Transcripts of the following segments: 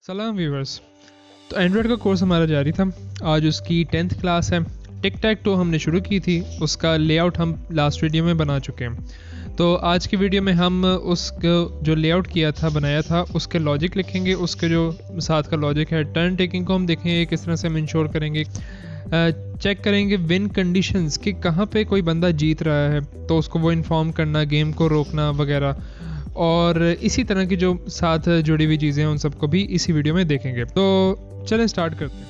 सलाम व्यूवर्स। तो एंड्रॉयड का कोर्स हमारा जारी था। आज उसकी 10th क्लास है। टिक टैक टो हमने शुरू की थी, उसका लेआउट हम लास्ट वीडियो में बना चुके हैं। तो आज की वीडियो में हम उसको जो लेआउट किया था, बनाया था, उसके लॉजिक लिखेंगे। उसके जो साथ का लॉजिक है, टर्न टेकिंग को हम देखेंगे किस तरह से हम इंश्योर करेंगे। चेक करेंगे विन कंडीशंस कि कहाँ पे कोई बंदा जीत रहा है तो उसको वो इन्फॉर्म करना, गेम को रोकना वगैरह। और इसी तरह की जो साथ जुड़ी हुई चीज़ें हैं उन सबको भी इसी वीडियो में देखेंगे। तो चलें स्टार्ट करते हैं।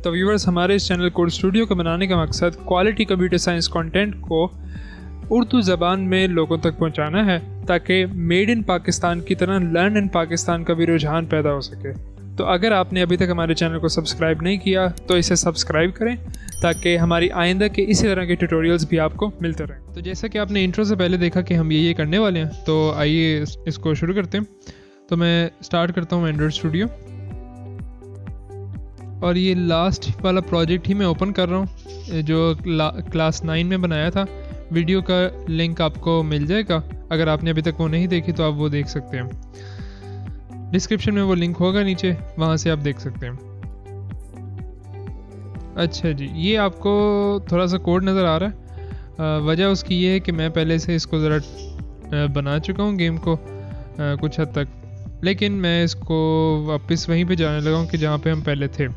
तो व्यूअर्स, हमारे इस चैनल कोड स्टूडियो को बनाने का मकसद क्वालिटी कंप्यूटर साइंस कंटेंट को उर्दू ज़बान में लोगों तक पहुंचाना है, ताकि मेड इन पाकिस्तान की तरह लर्न इन पाकिस्तान का भी रुझान पैदा हो सके। तो अगर आपने अभी तक हमारे चैनल को सब्सक्राइब नहीं किया तो इसे सब्सक्राइब करें, ताकि हमारी आइंदा के इसी तरह के ट्यूटोरियल्स भी आपको मिलते रहें। तो जैसा कि आपने इंट्रो से पहले देखा कि हम ये करने वाले हैं, तो आइए इसको शुरू करते हैं। तो मैं स्टार्ट करता हूँ एंड्रॉयड स्टूडियो, और ये लास्ट वाला प्रोजेक्ट ही मैं ओपन कर रहा हूँ जो क्लास 9 में बनाया था। वीडियो का लिंक आपको मिल जाएगा, अगर आपने अभी तक वो नहीं देखी तो आप वो देख सकते हैं। डिस्क्रिप्शन में वो लिंक होगा नीचे, वहाँ से आप देख सकते हैं। अच्छा जी, ये आपको थोड़ा सा कोड नज़र आ रहा है। वजह उसकी ये है कि मैं पहले से इसको ज़रा बना चुका हूँ गेम को कुछ हद तक, लेकिन मैं इसको वापस वहीं पे जाने लगा हूँ कि जहाँ पे हम पहले थे।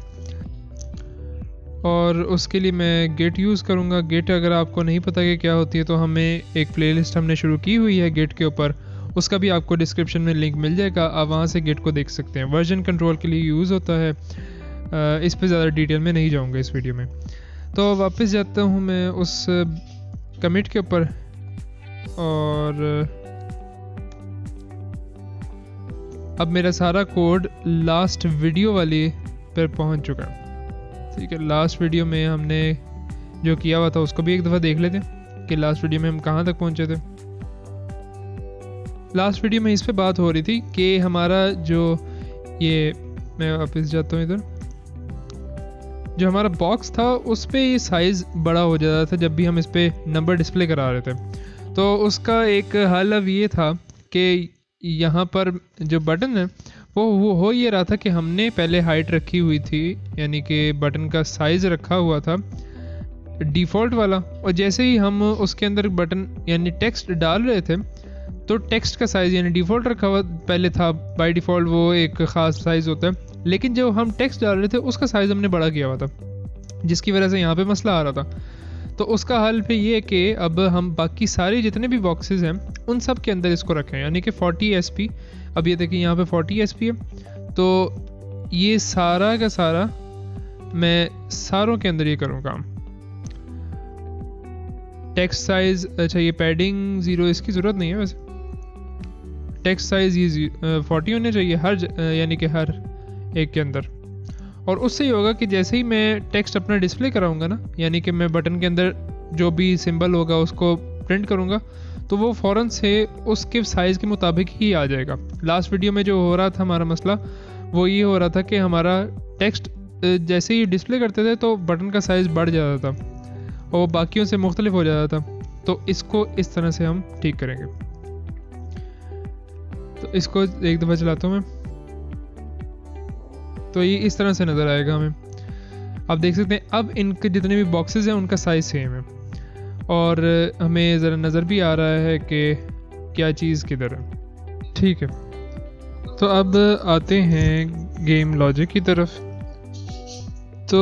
और उसके लिए मैं गेट यूज़ करूँगा। गेट अगर आपको नहीं पता कि क्या होती है तो हमें एक प्लेलिस्ट हमने शुरू की हुई है गेट के ऊपर, उसका भी आपको डिस्क्रिप्शन में लिंक मिल जाएगा। आप वहाँ से गेट को देख सकते हैं। वर्जन कंट्रोल के लिए यूज़ होता है। इस पे ज़्यादा डिटेल में नहीं जाऊँगा इस वीडियो में। तो वापस जाता हूँ मैं उस कमिट के ऊपर, और अब मेरा सारा कोड लास्ट वीडियो वाली पर पहुँच चुका है। ठीक है, लास्ट वीडियो में हमने जो किया हुआ था उसको भी एक दफ़ा देख लेते हैं कि लास्ट वीडियो में हम कहाँ तक पहुँचे थे। लास्ट वीडियो में इस पे बात हो रही थी कि हमारा जो ये, मैं वापस जाता हूँ इधर, जो हमारा बॉक्स था उस पे ये साइज़ बड़ा हो जाता था जब भी हम इस पे नंबर डिस्प्ले करा रहे थे। तो उसका एक हल अब ये था कि यहाँ पर जो बटन है वो हो ये रहा था कि हमने पहले हाइट रखी हुई थी, यानी कि बटन का साइज़ रखा हुआ था डिफ़ॉल्ट वाला, और जैसे ही हम उसके अंदर बटन यानी टेक्स्ट डाल रहे थे तो टेक्स्ट का साइज़ यानी डिफ़ॉल्ट रखा हुआ पहले था। बाय डिफ़ॉल्ट वो एक ख़ास साइज़ होता है, लेकिन जब हम टेक्स्ट डाल रहे थे उसका साइज़ हमने बड़ा किया हुआ था, जिसकी वजह से यहाँ पे मसला आ रहा था। तो उसका हल पे ये है कि अब हम बाकी सारे जितने भी बॉक्सेस हैं उन सब के अंदर इसको रखें, यानी कि 40 SP। अब ये देखिए यहाँ पे 40 SP है, तो ये सारा का सारा मैं सारों के अंदर ये करूँ काम। टेक्स्ट साइज़, अच्छा ये पैडिंग 0 इसकी ज़रूरत नहीं है वैसे। टेक्स्ट साइज़ ये 40 होने चाहिए हर यानी कि हर एक के अंदर। और उससे ही होगा कि जैसे ही मैं टेक्स्ट अपना डिस्प्ले कराऊंगा ना, यानी कि मैं बटन के अंदर जो भी सिंबल होगा उसको प्रिंट करूंगा, तो वो फ़ौरन से उसके साइज़ के मुताबिक ही आ जाएगा। लास्ट वीडियो में जो हो रहा था हमारा मसला, वो ये हो रहा था कि हमारा टेक्स्ट जैसे ही डिस्प्ले करते थे तो बटन का साइज़ बढ़ जाता था और बाकियों से मुख्तलिफ हो जाता था। तो इसको इस तरह से हम ठीक करेंगे। तो इसको एक दफ़ा चलाता हूँ मैं, तो ये इस तरह से नज़र आएगा हमें। आप देख सकते हैं अब इनके जितने भी बॉक्सेस हैं उनका साइज़ सेम है, और हमें ज़रा नज़र भी आ रहा है कि क्या चीज़ किधर है। ठीक है, तो अब आते हैं गेम लॉजिक की तरफ। तो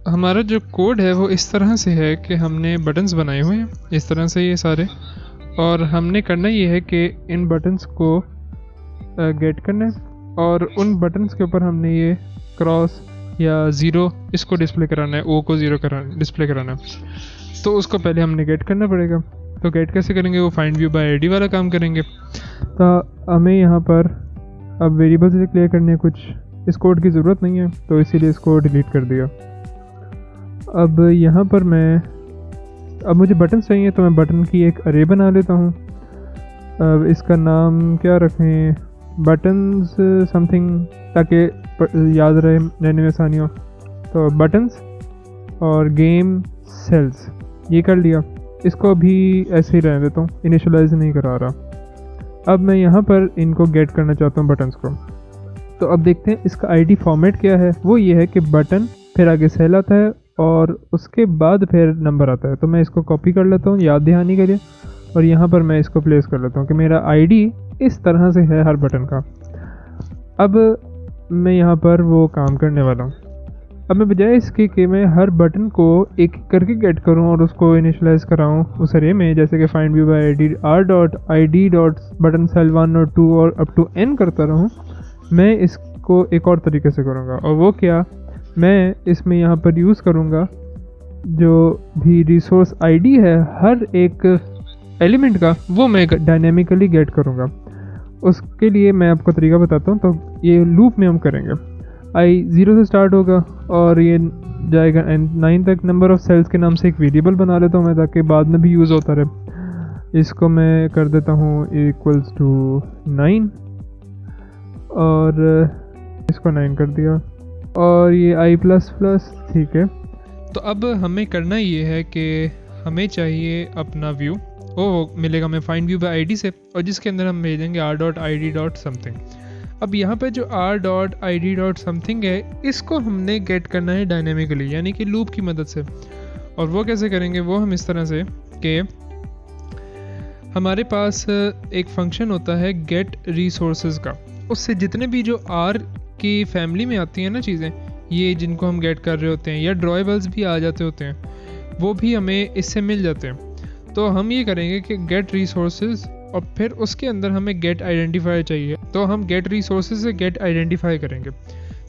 हमारा जो कोड है वो इस तरह से है कि हमने बटन्स बनाए हुए हैं इस तरह से ये सारे, और हमने करना ये है कि इन बटन्स को गेट करना है, और उन बटन्स के ऊपर हमने ये क्रॉस या 0 इसको डिस्प्ले कराना है, ओ को 0 डिस्प्ले कराना है। तो उसको पहले हमने गेट करना पड़ेगा। तो गेट कैसे करेंगे? वो फाइंड व्यू बाय आईडी वाला काम करेंगे। तो हमें यहाँ पर अब वेरिएबल्स डिक्लेयर करने कुछ इस कोड की ज़रूरत नहीं है, तो इसीलिए इसको डिलीट कर दिया। अब यहाँ पर अब मुझे बटन चाहिए, तो मैं बटन की एक अरे बना लेता हूँ। अब इसका नाम क्या रखें? बटन्स समथिंग, ताकि याद रहे, रहने में आसानी हो। तो बटन्स और गेम सेल्स ये कर लिया। इसको भी ऐसे ही रहने देता हूँ, इनिशियलाइज नहीं करा रहा। अब मैं यहाँ पर इनको गेट करना चाहता हूँ बटन्स को। तो अब देखते हैं इसका आईडी फॉर्मेट क्या है। वो ये है कि बटन, फिर आगे सेल आता है और उसके बाद फिर नंबर आता है। तो मैं इसको कॉपी कर लेता हूँ याद दहानी के लिए, और यहाँ पर मैं इसको प्लेस कर लेता हूँ कि मेरा आईडी इस तरह से है हर बटन का। अब मैं यहाँ पर वो काम करने वाला हूँ। अब मैं बजाय इसके कि मैं हर बटन को एक करके गेट करूँ और उसको इनिशियलाइज कराऊँ उस अरे में, जैसे कि find view bye ID r.id.button cell 1 और 2 और अप टू n करता रहूँ, मैं इसको एक और तरीके से करूँगा। और वो क्या, मैं इसमें यहाँ पर यूज़ करूँगा जो भी रिसोर्स आईडी है हर एक एलिमेंट का, वो मैं डायनेमिकली गेट करूँगा। उसके लिए मैं आपको तरीका बताता हूँ। तो ये लूप में हम करेंगे, i 0 से स्टार्ट होगा और ये जाएगा 9 तक। नंबर ऑफ सेल्स के नाम से एक वेरिएबल बना लेता हूँ मैं, ताकि बाद में भी यूज़ होता रहे। इसको मैं कर देता हूँ इक्वल्स टू 9 और इसको 9 कर दिया, और ये i++, ठीक है। तो अब हमें करना ये है कि हमें चाहिए अपना व्यू, वो मिलेगा हमें फाइंड व्यू बाय आईडी से, और जिसके अंदर हम भेजेंगे r.id.something। अब यहाँ पे जो r.id.something है, इसको हमने गेट करना है डायनेमिकली, यानी कि लूप की मदद से। और वो कैसे करेंगे, वो हम इस तरह से कि हमारे पास एक फंक्शन होता है गेट रिसोर्सेज का। उससे जितने भी जो r की फैमिली में आती हैं ना चीज़ें, ये जिनको हम गेट कर रहे होते हैं, या ड्रॉएबल्स भी आ जाते होते हैं, वो भी हमें इससे मिल जाते हैं। तो हम ये करेंगे कि गेट रिसोर्सेज, और फिर उसके अंदर हमें गेट आइडेंटिफायर चाहिए। तो हम गेट रिसोर्सेज से गेट आइडेंटिफाई करेंगे।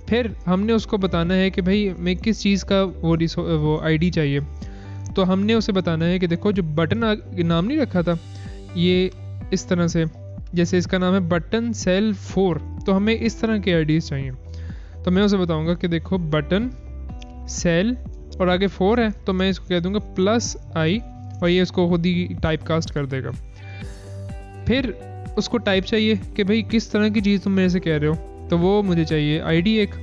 फिर हमने उसको बताना है कि भाई मैं किस चीज़ का वो आईडी चाहिए। तो हमने उसे बताना है कि देखो जो बटन नाम नहीं रखा था, ये इस तरह से, जैसे इसका नाम है बटन सेल 4, तो हमें इस तरह के आईडीज़ चाहिए। तो मैं उसे बताऊंगा कि देखो बटन सेल और आगे 4 है, तो मैं इसको कह दूंगा +i, और ये उसको खुद ही टाइप कास्ट कर देगा। फिर उसको टाइप चाहिए कि भाई किस तरह की चीज़ तुम मेरे से कह रहे हो, तो वो मुझे चाहिए आईडी एक,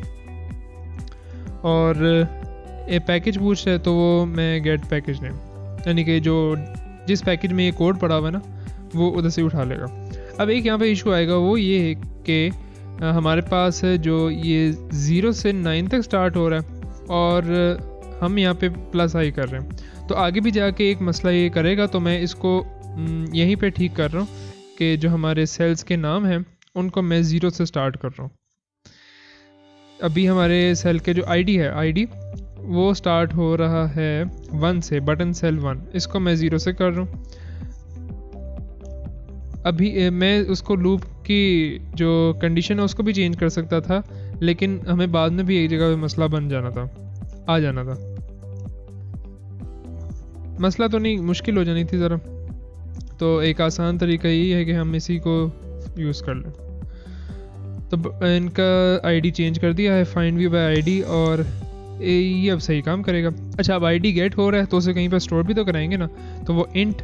और ये पैकेज पूछ रहा है तो वो मैं गेट पैकेज नेम, यानी कि जो जिस पैकेज में ये कोड पड़ा हुआ है ना, वो उधर से उठा लेगा। अब एक यहाँ पे इशू आएगा, वो ये है कि हमारे पास जो ये 0 से 9 तक स्टार्ट हो रहा है और हम यहाँ पे +i कर रहे हैं। तो आगे भी जाके एक मसला ये करेगा, तो मैं इसको यहीं पे ठीक कर रहा हूँ कि जो हमारे सेल्स के नाम हैं उनको मैं 0 से स्टार्ट कर रहा हूँ। अभी हमारे सेल के जो आईडी है, आईडी वो स्टार्ट हो रहा है 1 से, बटन सेल 1, इसको मैं 0 से कर रहा हूँ। अभी मैं उसको लूप की जो कंडीशन है उसको भी चेंज कर सकता था, लेकिन हमें बाद में भी एक जगह पे मसला बन जाना था, आ जाना था। मसला तो नहीं, मुश्किल हो जानी थी ज़रा। तो एक आसान तरीका यही है कि हम इसी को यूज़ कर लें। तो इनका आईडी चेंज कर दिया है, फाइंड व्यू बाय आईडी, और ये अब सही काम करेगा। अच्छा, अब आईडी गेट हो रहा है तो उसे कहीं पर स्टोर भी तो कराएंगे ना, तो वो int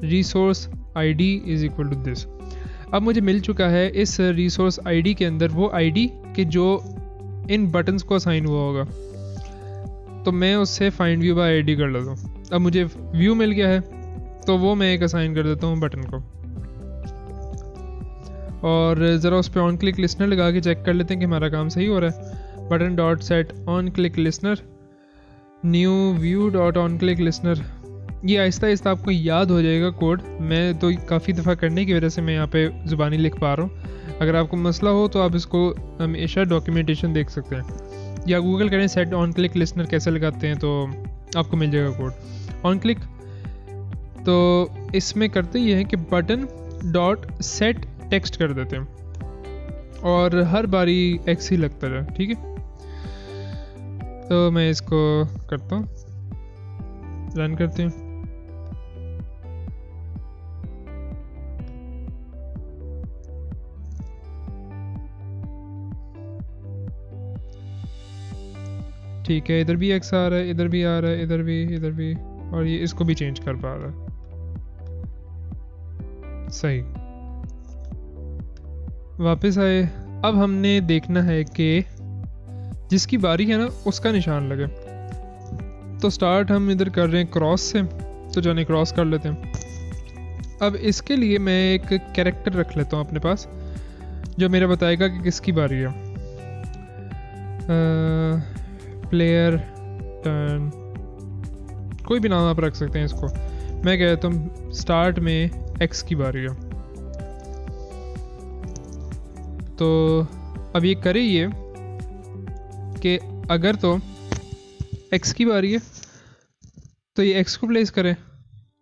resource ID is equal to this. अब मुझे मिल चुका है इस रिसोर्स आईडी के अंदर वो आईडी कि जो इन बटन्स को असाइन हुआ होगा, तो मैं उससे फाइंड व्यू बाय आईडी कर लेता हूँ। अब मुझे व्यू मिल गया है, तो वो मैं एक असाइन कर देता हूँ बटन को, और ज़रा उस पर ऑन क्लिक लिसनर लगा के चेक कर लेते हैं कि हमारा काम सही हो रहा है। Button dot set on click listener, new view dot on click listener. ये आहिस्ता आहिस्ता आपको याद हो जाएगा कोड, मैं तो काफ़ी दफ़ा करने की वजह से मैं यहाँ पे ज़ुबानी लिख पा रहा हूँ। अगर आपको मसला हो तो आप इसको हमेशा डॉक्यूमेंटेशन देख सकते हैं, या गूगल करें सेट ऑन क्लिक लिसनर कैसे लगाते हैं, तो आपको मिल जाएगा कोड। ऑन क्लिक तो इसमें करते ये है कि बटन डॉट सेट टेक्स्ट कर देते हैं, और हर बारी एक्स ही लगता है, ठीक है। तो मैं इसको करता हूँ, रन करते हैं। ठीक है, इधर भी एक्स आ रहा है, इधर भी आ रहा है, इधर भी, और ये इसको भी चेंज कर पा रहा है, सही। वापस आए। अब हमने देखना है कि जिसकी बारी है ना उसका निशान लगे। तो स्टार्ट हम इधर कर रहे हैं क्रॉस से, तो जाने क्रॉस कर लेते हैं। अब इसके लिए मैं एक कैरेक्टर रख लेता हूँ अपने पास जो मेरा बताएगा कि किसकी बारी है। प्लेयर टर्न, कोई भी नाम आप रख सकते हैं इसको। मैं कहता हूँ स्टार्ट में एक्स की बारी है। तो अब ये करे ये कि अगर तो एक्स की बारी है तो ये एक्स को प्लेस करे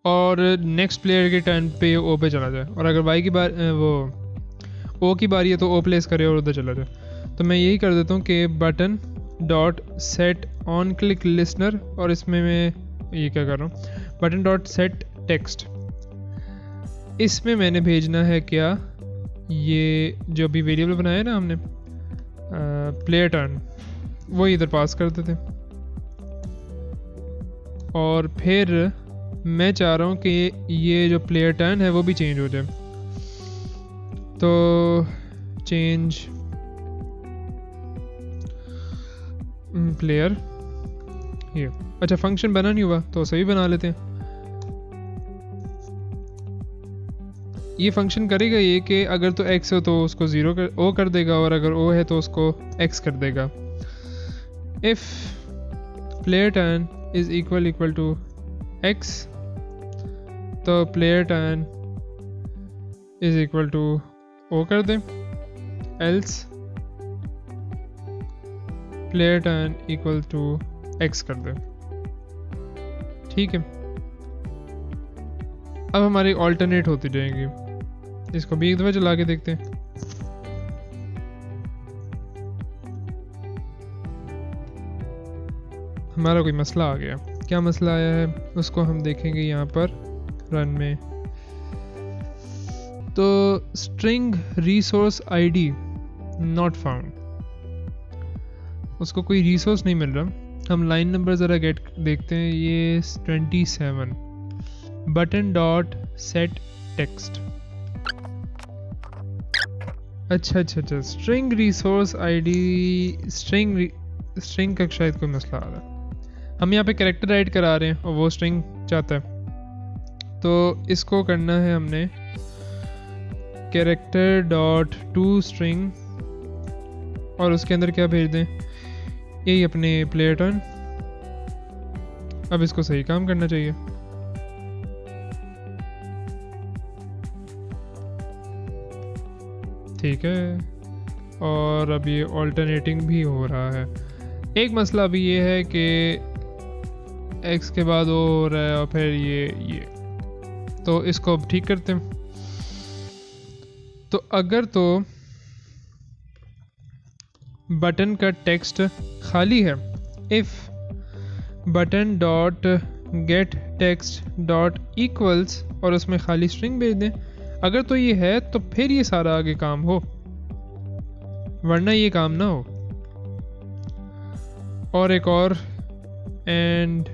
और नेक्स्ट प्लेयर के टर्न पे ओ पे चला जाए, और अगर वाई की बार वो ओ की बारी है तो ओ प्लेस करे और उधर चला जाए। तो मैं यही कर देता हूँ कि button dot set on click listener, और इसमें मैं ये क्या कर रहा हूँ, बटन डॉट सेट टेक्स्ट। इसमें मैंने भेजना है क्या, ये जो भी वेरिएबल बनाया है ना हमने प्लेयर टर्न, वो इधर पास कर देते हैं। और फिर मैं चाह रहा हूँ कि ये जो प्लेयर टर्न है वो भी चेंज हो जाए। तो चेंज प्लेयर, ये अच्छा फंक्शन बना नहीं हुआ तो सही बना लेते हैं। ये फंक्शन करेगा ये कि अगर तो x हो तो उसको ओ कर देगा, और अगर o है तो उसको x कर देगा। If player turn is equal to x, तो player turn is equal to o कर दे, else player turn equal to x कर दे। ठीक है, अब हमारी ऑल्टरनेट होती जाएंगी। इसको भी एक दफ़ा चला के देखते हैं। हमारा कोई मसला आ गया, क्या मसला आया है उसको हम देखेंगे यहाँ पर रन में। तो string resource ID not found, उसको कोई रिसोर्स नहीं मिल रहा। हम लाइन नंबर ज़रा गेट देखते हैं, ये 27 बटन डॉट सेट टेक्स्ट। अच्छा, स्ट्रिंग रिसोर्स आईडी, स्ट्रिंग का शायद कोई मसला आ रहा है। हम यहाँ पे कैरेक्टर राइट करा रहे हैं और वो स्ट्रिंग चाहता है, तो इसको करना है हमने कैरेक्टर डॉट टू स्ट्रिंग, और उसके अंदर क्या भेज दें, यही अपने प्लेयर टर्न। अब इसको सही काम करना चाहिए। ठीक है, और अब ये ऑल्टरनेटिंग भी हो रहा है। एक मसला अभी ये है कि x के बाद ओ हो रहा है और फिर ये, तो इसको अब ठीक करते हैं। तो अगर तो बटन का टेक्स्ट खाली है, if button dot get text dot equals, और उसमें खाली स्ट्रिंग भेज दें। अगर तो ये है तो फिर ये सारा आगे काम हो, वरना ये काम ना हो। और एक और, एंड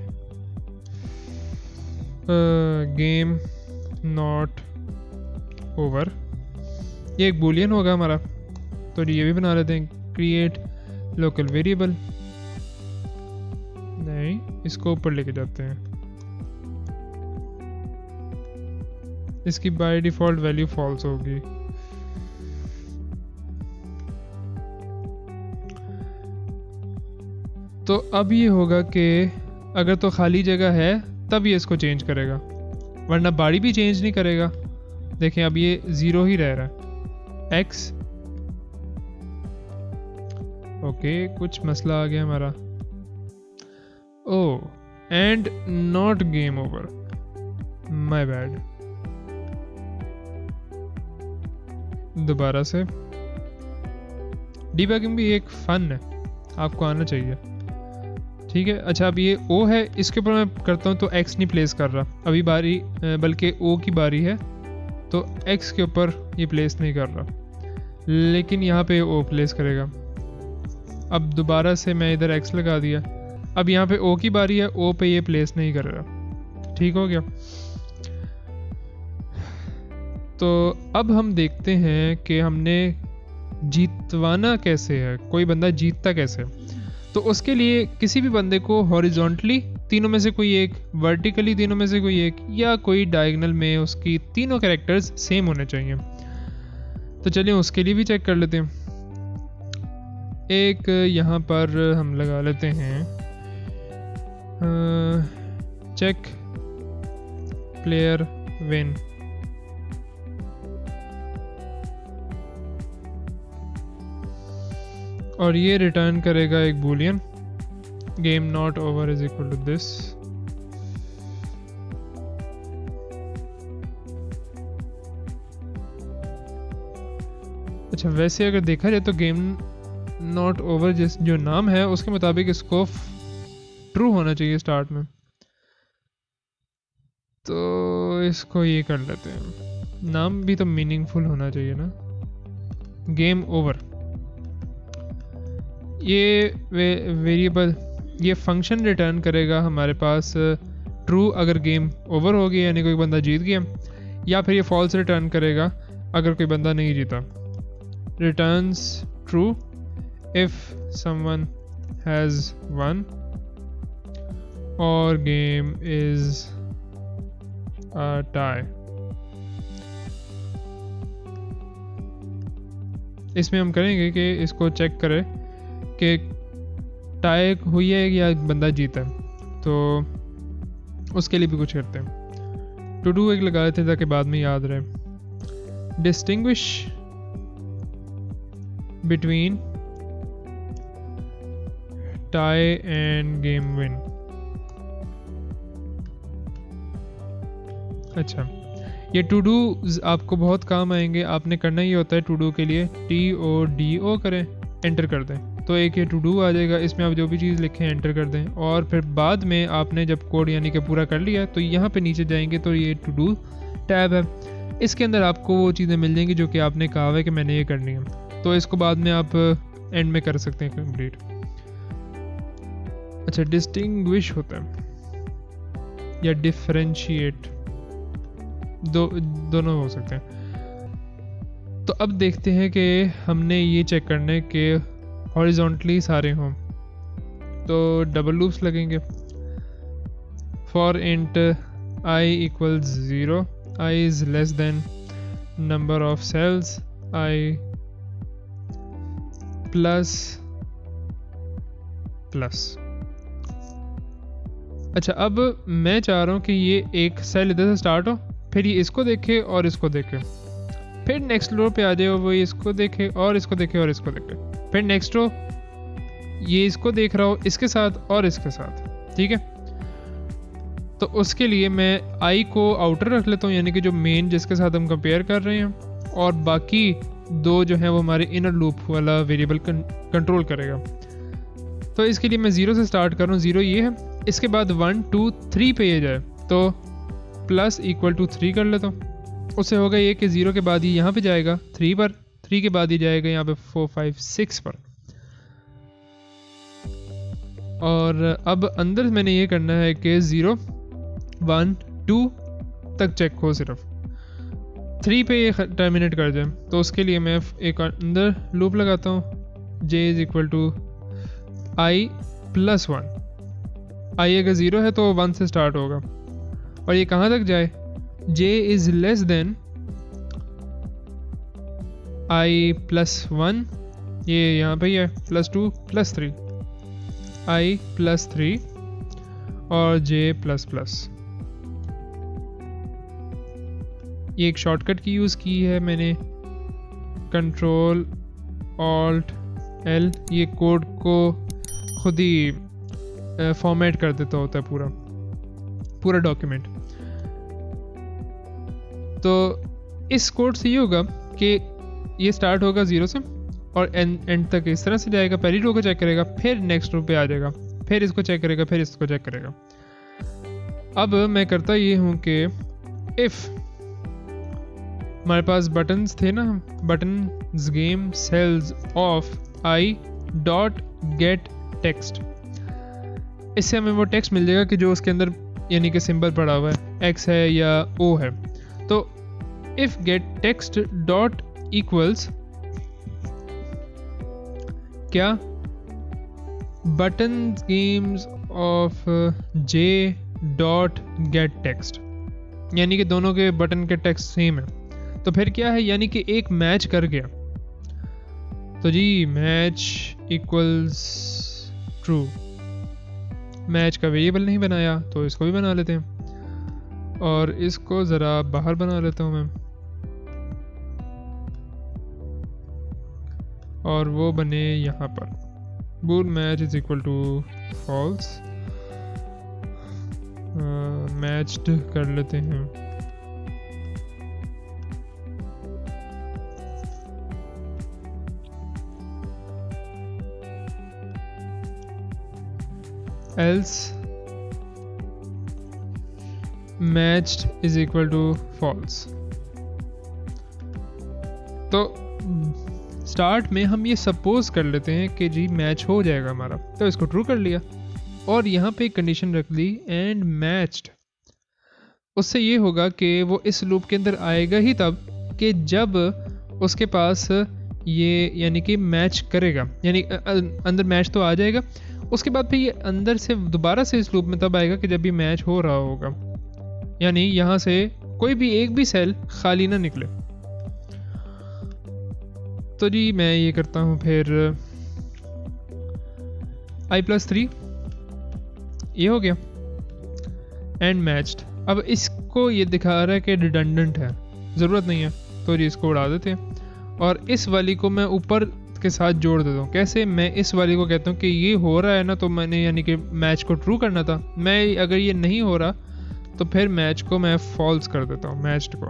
गेम नॉट ओवर, ये एक बूलियन होगा हमारा, तो ये भी बना लेते हैं। क्रिएट लोकल वेरिएबल, नहीं इसको ऊपर लेके जाते हैं। इसकी बाय डिफॉल्ट वैल्यू फॉल्स होगी। तो अब ये होगा कि अगर तो खाली जगह है तब ये इसको चेंज करेगा, वरना बारी भी चेंज नहीं करेगा। देखें अब ये 0 ही रह रहा है। x, ओके, कुछ मसला आ गया हमारा। Oh, and not game over, my bad. दोबारा से, डीबगिंग भी एक फन है, आपको आना चाहिए। ठीक है, अच्छा अब ये O है, इसके ऊपर मैं करता हूँ तो X नहीं प्लेस कर रहा अभी बारी, बल्कि O की बारी है तो X के ऊपर ये प्लेस नहीं कर रहा, लेकिन यहाँ पे O प्लेस करेगा। अब दोबारा से मैं इधर X लगा दिया, अब यहाँ पे O की बारी है, O पे ये प्लेस नहीं कर रहा। ठीक हो गया। तो अब हम देखते हैं कि हमने जीतवाना कैसे है, कोई बंदा जीतता कैसे है। तो उसके लिए किसी भी बंदे को हॉरिजॉन्टली तीनों में से कोई एक, वर्टिकली तीनों में से कोई एक, या कोई डायगोनल में उसकी तीनों कैरेक्टर्स सेम होने चाहिए। तो चलिए उसके लिए भी चेक कर लेते हैं। एक यहाँ पर हम लगा लेते हैं चेक प्लेयर विन। और ये रिटर्न करेगा एक boolean, game not over is equal to this. अच्छा, वैसे अगर देखा जाए तो गेम नॉट ओवर जिस जो नाम है उसके मुताबिक इसको ट्रू होना चाहिए स्टार्ट में, तो इसको ये कर लेते हैं। नाम भी तो मीनिंगफुल होना चाहिए ना। गेम ओवर, ये वेरिएबल, ये फंक्शन रिटर्न करेगा हमारे पास ट्रू अगर गेम ओवर हो गया यानी कोई बंदा जीत गया, या फिर ये फॉल्स रिटर्न करेगा अगर कोई बंदा नहीं जीता। Returns true if someone has one और गेम इज अ टाई। इसमें हम करेंगे कि इसको चेक करें कि टाई हुई है या बंदा जीता है, तो उसके लिए भी कुछ करते हैं। टू डू एक लगा देते हैं ताकि बाद में याद रहे। Distinguish between tie end game win. अच्छा, ये टू डू आपको बहुत काम आएंगे। आपने करना ही होता है टू डू के लिए TODO करें, एंटर कर दें तो एक ये टू डू आ जाएगा। इसमें आप जो भी चीज़ लिखें एंटर कर दें, और फिर बाद में आपने जब कोड यानी कि पूरा कर लिया तो यहाँ पे नीचे जाएंगे तो ये टू डू टैब है, इसके अंदर आपको वो चीज़ें मिल जाएंगी जो कि आपने कहा है कि मैंने ये करनी है, तो इसको बाद में आप एंड में कर सकते हैं कंप्लीट। अच्छा, डिस्टिंग्विश होता है या डिफरेंशिएट, दोनों हो सकते हैं। तो अब देखते हैं कि हमने ये चेक करना है कि हॉरिजॉन्टली सारे हों, तो डबल लूप्स लगेंगे। For int I equals 0, I is less than number of cells, I plus plus। अच्छा, अब मैं चाह रहा हूँ कि ये एक सेल इधर से स्टार्ट हो, फिर ये इसको देखे और इसको देखे, फिर नेक्स्ट रो पे आ जाए वो इसको देखे और इसको देखे और इसको देखे, फिर नेक्स्ट रो ये इसको देख रहा हो इसके साथ और इसके साथ। ठीक है, तो उसके लिए मैं I को आउटर रख लेता हूँ, यानी कि जो मेन जिसके साथ हम कंपेयर कर रहे हैं, और बाकी दो जो है वो हमारे इनर लूप वाला वेरिएबल कंट्रोल करेगा। तो इसके लिए मैं 0 से स्टार्ट कर रहा हूँ। 0 ये है, इसके बाद 1 2 3 पे ये जाए तो प्लस इक्वल टू 3 कर लेता हूँ। उससे होगा ये कि 0 के बाद ये यहाँ पे जाएगा 3 पर, 3 के बाद ये जाएगा यहाँ पे 4 5 6 पर। और अब अंदर मैंने ये करना है कि 0 1 2 तक चेक हो, सिर्फ 3 पे ये टर्मिनेट कर जाए। तो उसके लिए मैं एक अंदर लूप लगाता हूँ, j is equal to I plus 1। I अगर 0 है तो 1 से स्टार्ट होगा, और ये कहाँ तक जाए, j is less then I plus 1, ये यहाँ पे ही है, प्लस 2 प्लस 3, I प्लस 3 और j प्लस प्लस। ये एक शॉर्टकट की यूज़ की है मैंने, कंट्रोल ऑल्ट L, ये कोड को खुद ही फॉर्मेट कर देता होता है पूरा डॉक्यूमेंट। तो इस कोड से ये होगा कि ये स्टार्ट होगा 0 से और एंड तक इस तरह से जाएगा। पहली रो को चेक करेगा, फिर नेक्स्ट रो पे आ जाएगा, फिर इसको चेक करेगा, फिर इसको चेक करेगा। अब मैं करता ये हूँ कि इफ़ हमारे पास बटन्स थे ना, buttons game cells of I dot get text, इससे हमें वो टेक्स्ट मिल जाएगा कि जो उसके अंदर यानी कि सिंबल पड़ा हुआ है, X है या O है। तो if get text dot equals क्या, buttons games of J dot get text, यानी कि दोनों के बटन के टेक्स्ट सेम है। तो फिर क्या है, यानी कि एक मैच कर गया। तो जी मैच इक्वल्स ट्रू, मैच का वेरिएबल नहीं बनाया तो इसको भी बना लेते हैं, और इसको ज़रा बाहर बना लेता हूँ मैं, और वो बने यहाँ पर bool match is equal to false. Matched कर लेते हैं, else matched is equal to false. तो स्टार्ट में हम ये सपोज कर लेते हैं कि जी मैच हो जाएगा हमारा, तो इसको ट्रू कर लिया और यहाँ पे एक कंडीशन रख ली एंड मैच्ड। उससे ये होगा कि वो इस लूप के अंदर आएगा ही तब कि जब उसके पास ये यानी कि मैच करेगा, यानी अंदर मैच तो आ जाएगा, उसके बाद फिर ये अंदर से दोबारा से इस लूप में तब आएगा कि जब ये मैच हो रहा होगा, यानी यहाँ से कोई भी एक भी सेल खाली ना निकले। तो जी मैं ये करता हूँ फिर i+3 ये हो गया एंड मैच्ड। अब इसको ये दिखा रहा है कि रिडंडेंट है, ज़रूरत नहीं है, तो जी इसको उड़ा देते हैं और इस वाली को मैं ऊपर के साथ जोड़ देता हूँ। कैसे, मैं इस वाली को कहता हूँ कि ये हो रहा है ना, तो मैंने यानी कि मैच को ट्रू करना था, मैं अगर ये नहीं हो रहा तो फिर मैच को मैं फॉल्स कर देता हूँ, मैच्ड को,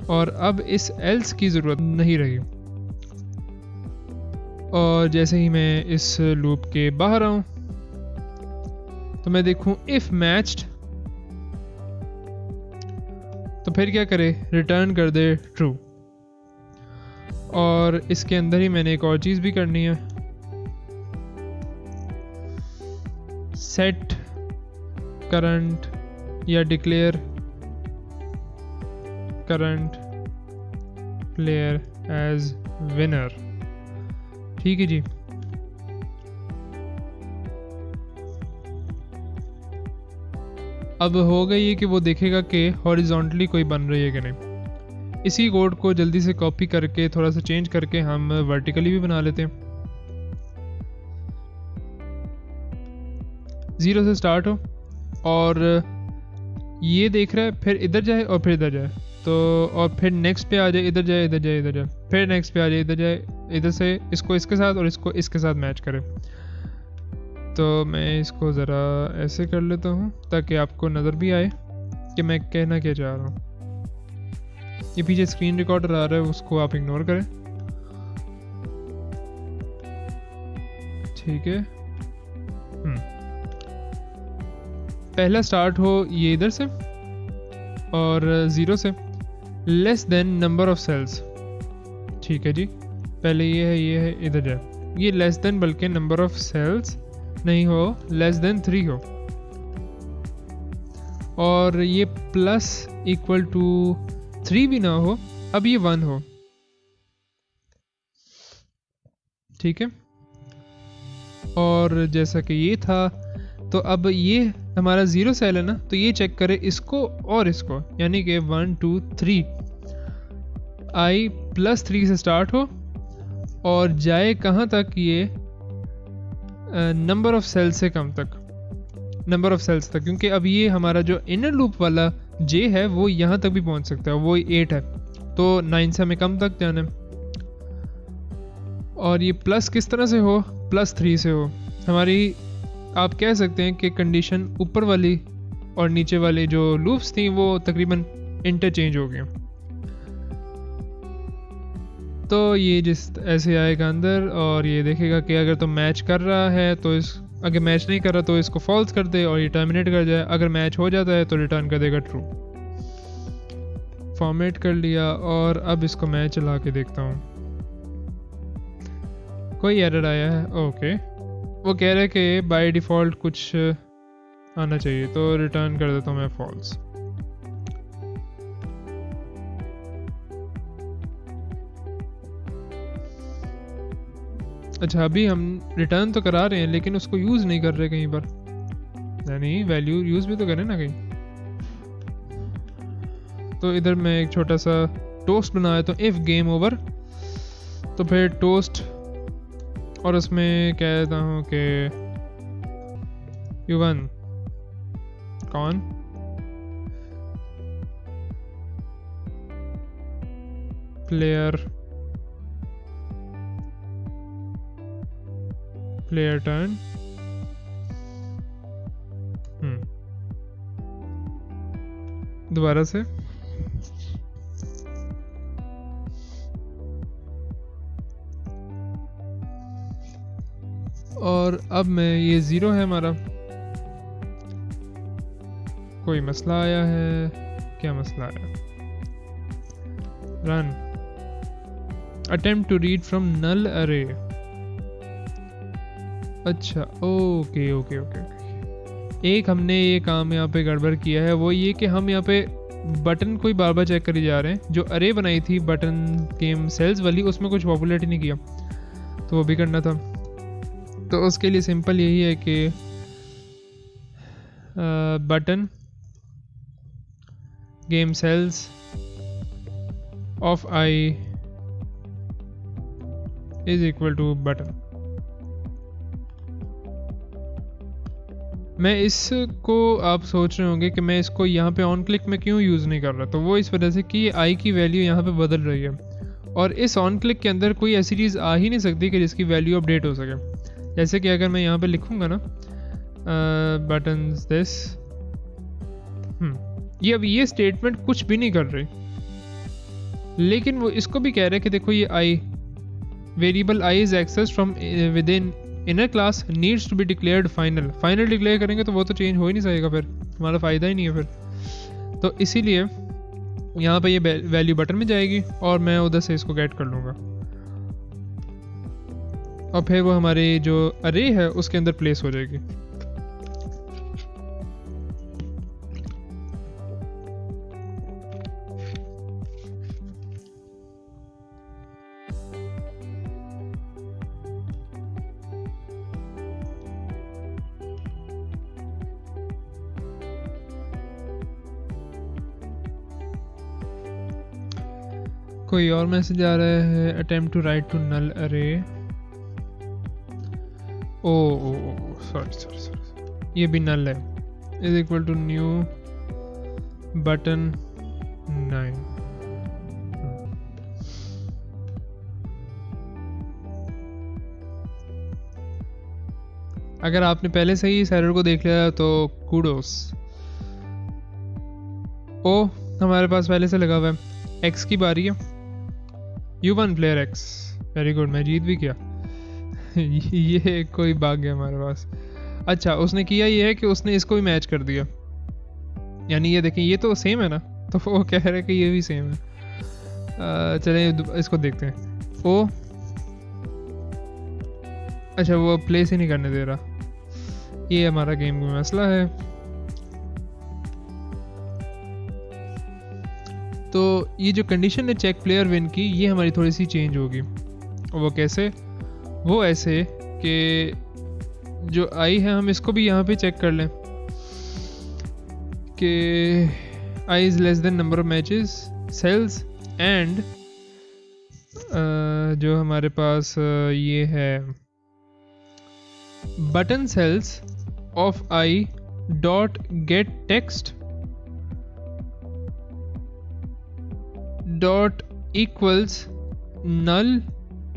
और अब इस एल्स की ज़रूरत नहीं रही। और जैसे ही मैं इस लूप के बाहर आऊँ तो मैं देखूँ इफ मैच्ड, तो फिर क्या करे, रिटर्न कर दे ट्रू। और इसके अंदर ही मैंने एक और चीज़ भी करनी है, सेट करंट या declare current player as winner. ठीक है जी। अब होगा ये कि वो देखेगा कि हॉरिजॉन्टली कोई बन रही है कि नहीं। इसी कोड को जल्दी से कॉपी करके थोड़ा सा चेंज करके हम वर्टिकली भी बना लेते हैं। 0 से स्टार्ट हो और ये देख रहा है, फिर इधर जाए और फिर इधर जाए, तो और फिर नेक्स्ट पे आ जाए, इधर जाए इधर जाए इधर जाए, फिर नेक्स्ट पे आ जाए, इधर जाए, इधर से इसको इसके साथ और इसको इसके साथ मैच करे। तो मैं इसको ज़रा ऐसे कर लेता हूँ ताकि आपको नज़र भी आए कि मैं कहना क्या चाह रहा हूँ। ये पीछे स्क्रीन रिकॉर्डर आ रहा है, उसको आप इग्नोर करें, ठीक है। पहला स्टार्ट हो ये इधर से और 0 से, less than number of cells, ठीक है जी। पहले ये है इधर जाए, ये लेस देन बल्कि नंबर ऑफ सेल्स नहीं हो, लेस देन 3 हो, और ये प्लस इक्वल टू 3 भी ना हो, अब ये 1 हो, ठीक है। और जैसा कि ये था, तो अब ये हमारा 0 सेल है ना, तो ये चेक करे इसको और इसको, यानी कि 1 2 3 i+3 से स्टार्ट हो और जाए कहाँ तक, ये नंबर ऑफ सेल्स से कम तक, नंबर ऑफ सेल्स तक, क्योंकि अब ये हमारा जो इनर लूप वाला j है वो यहाँ तक भी पहुँच सकता है, वो 8 है, तो 9 से हमें कम तक जाना है। और ये प्लस किस तरह से हो, +3 से हो। हमारी आप कह सकते हैं कि कंडीशन ऊपर वाली और नीचे वाली जो लूप्स थी वो तकरीबन इंटरचेंज हो गए। तो ये जिस ऐसे आएगा अंदर और ये देखेगा कि अगर तो मैच कर रहा है तो अगर मैच नहीं कर रहा तो इसको फॉल्स कर दे और ये टर्मिनेट कर जाए, अगर मैच हो जाता है तो रिटर्न कर देगा ट्रू। फॉर्मेट कर लिया और अब इसको मैं चला के देखता हूँ, कोई एरर आया है, ओके। वो कह रहा है कि बाय डिफ़ॉल्ट कुछ आना चाहिए, तो रिटर्न कर देता हूँ मैं फॉल्स। अच्छा अभी हम रिटर्न तो करा रहे हैं लेकिन उसको यूज़ नहीं कर रहे कहीं पर, नहीं वैल्यू यूज़ भी तो करें ना कहीं। तो इधर मैं एक छोटा सा टोस्ट बनाया, तो इफ़ गेम ओवर, तो फिर टोस्ट और उसमें कहता हूँ कि यू वन कौन प्लेयर टर्न। दोबारा से और अब मैं ये 0 है हमारा। कोई मसला आया है? क्या मसला आया? Run attempt to read from null array. अच्छा ओके ओके ओके। एक हमने ये काम यहाँ पे गड़बड़ किया है, वो ये कि हम यहाँ पे बटन कोई बार बार चेक करी जा रहे हैं। जो अरे बनाई थी बटन गेम सेल्स वाली, उसमें कुछ पॉपुलरिटी नहीं किया, तो वो भी करना था। तो उसके लिए सिंपल यही है कि button game cells of I is equal to button. मैं इसको आप सोच रहे होंगे कि मैं इसको यहाँ पे ऑन क्लिक में क्यों यूज़ नहीं कर रहा, तो वो इस वजह से कि आई की वैल्यू यहाँ पे बदल रही है और इस ऑन क्लिक के अंदर कोई ऐसी चीज़ आ ही नहीं सकती कि जिसकी वैल्यू अपडेट हो सके। जैसे कि अगर मैं यहाँ पे लिखूँगा ना बटन्स दिस, ये अब ये स्टेटमेंट कुछ भी नहीं कर रही, लेकिन वो इसको भी कह रहे हैं कि देखो ये i variable i is access from within inner class needs to be declared final. Final declare करेंगे तो वो तो चेंज हो ही नहीं सकेगा, फिर हमारा फ़ायदा ही नहीं है फिर। तो इसीलिए यहाँ पे ये वैल्यू बटन में जाएगी और मैं उधर से इसको गेट कर लूँगा और फिर वो हमारी जो अरे है उसके अंदर प्लेस हो जाएगी। कोई और मैसेज आ रहा है, attempt to write to null array. Oh sorry ये भी नल है, is equal to new button 9। अगर आपने पहले से ही इस एरर को देख लिया तो कूडोस। ओ हमारे पास पहले से लगा हुआ है, एक्स की बारी है, you one player x, very good, मैं जीत भी किया। ये कोई भाग गया हमारे पास। अच्छा उसने किया ये है कि उसने इसको भी मैच कर दिया, यानी ये देखें ये तो सेम है ना, तो वो कह रहे हैं कि ये भी सेम है। चलें इसको देखते हैं। ओ अच्छा वो प्लेस ही नहीं करने दे रहा, ये हमारा गेम में मसला है। तो ये जो कंडीशन है चेक प्लेयर विन की, ये हमारी थोड़ी सी चेंज होगी। वो कैसे? वो ऐसे कि जो आई है हम इसको भी यहाँ पे चेक कर लें कि i is less than number of matches cells and जो हमारे पास ये है button cells of i dot get text dot equals null,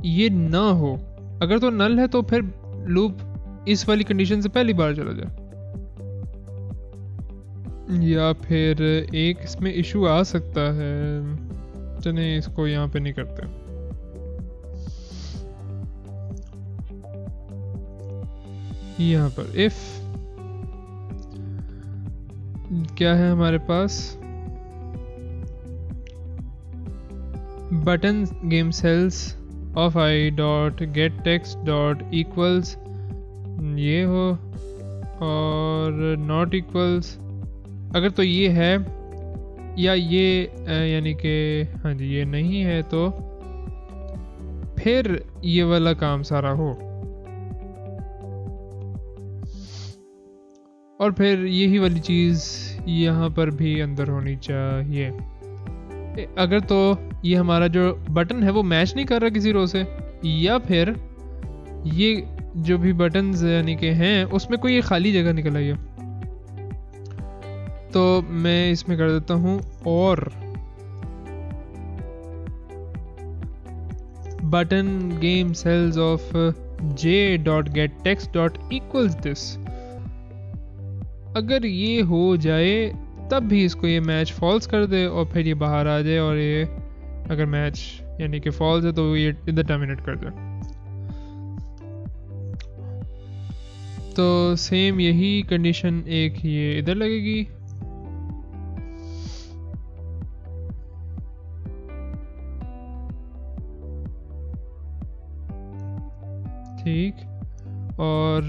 ये ना हो। अगर तो नल है तो फिर लूप इस वाली कंडीशन से पहली बार चला जाए, या फिर एक इसमें इशू आ सकता है। चलिए इसको यहाँ पे नहीं करते। यहाँ पर इफ क्या है हमारे पास, button game cells of i dot get text dot equals ये हो और नॉट इक्वल्स, अगर तो ये है या ये यानी कि हाँ जी ये नहीं है, तो फिर ये वाला काम सारा हो, और फिर यही वाली चीज़ यहाँ पर भी अंदर होनी चाहिए। अगर तो ये हमारा जो बटन है वो मैच नहीं कर रहा किसी रो से, या फिर ये जो भी बटन्स यानी कि हैं उसमें कोई ये खाली जगह निकल आई है, तो मैं इसमें कर देता हूँ और button game cells of j.getText equals this। अगर ये हो जाए तब भी इसको ये मैच फॉल्स कर दे और फिर ये बाहर आ जाए, और ये अगर मैच यानी कि फॉल्स है तो ये इधर टर्मिनेट कर दे। तो सेम यही कंडीशन एक ये इधर लगेगी। ठीक, और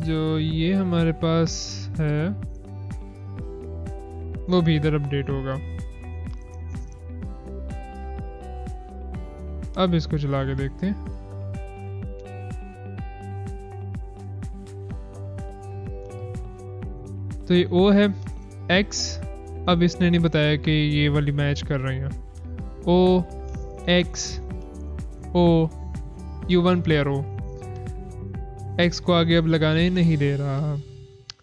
जो ये हमारे पास है वो भी इधर अपडेट होगा। अब इसको चला के देखते हैं। तो ये O है, X अब इसने नहीं बताया कि ये वाली मैच कर रही हैं। O X O U1 player O, X को आगे अब लगाने नहीं दे रहा।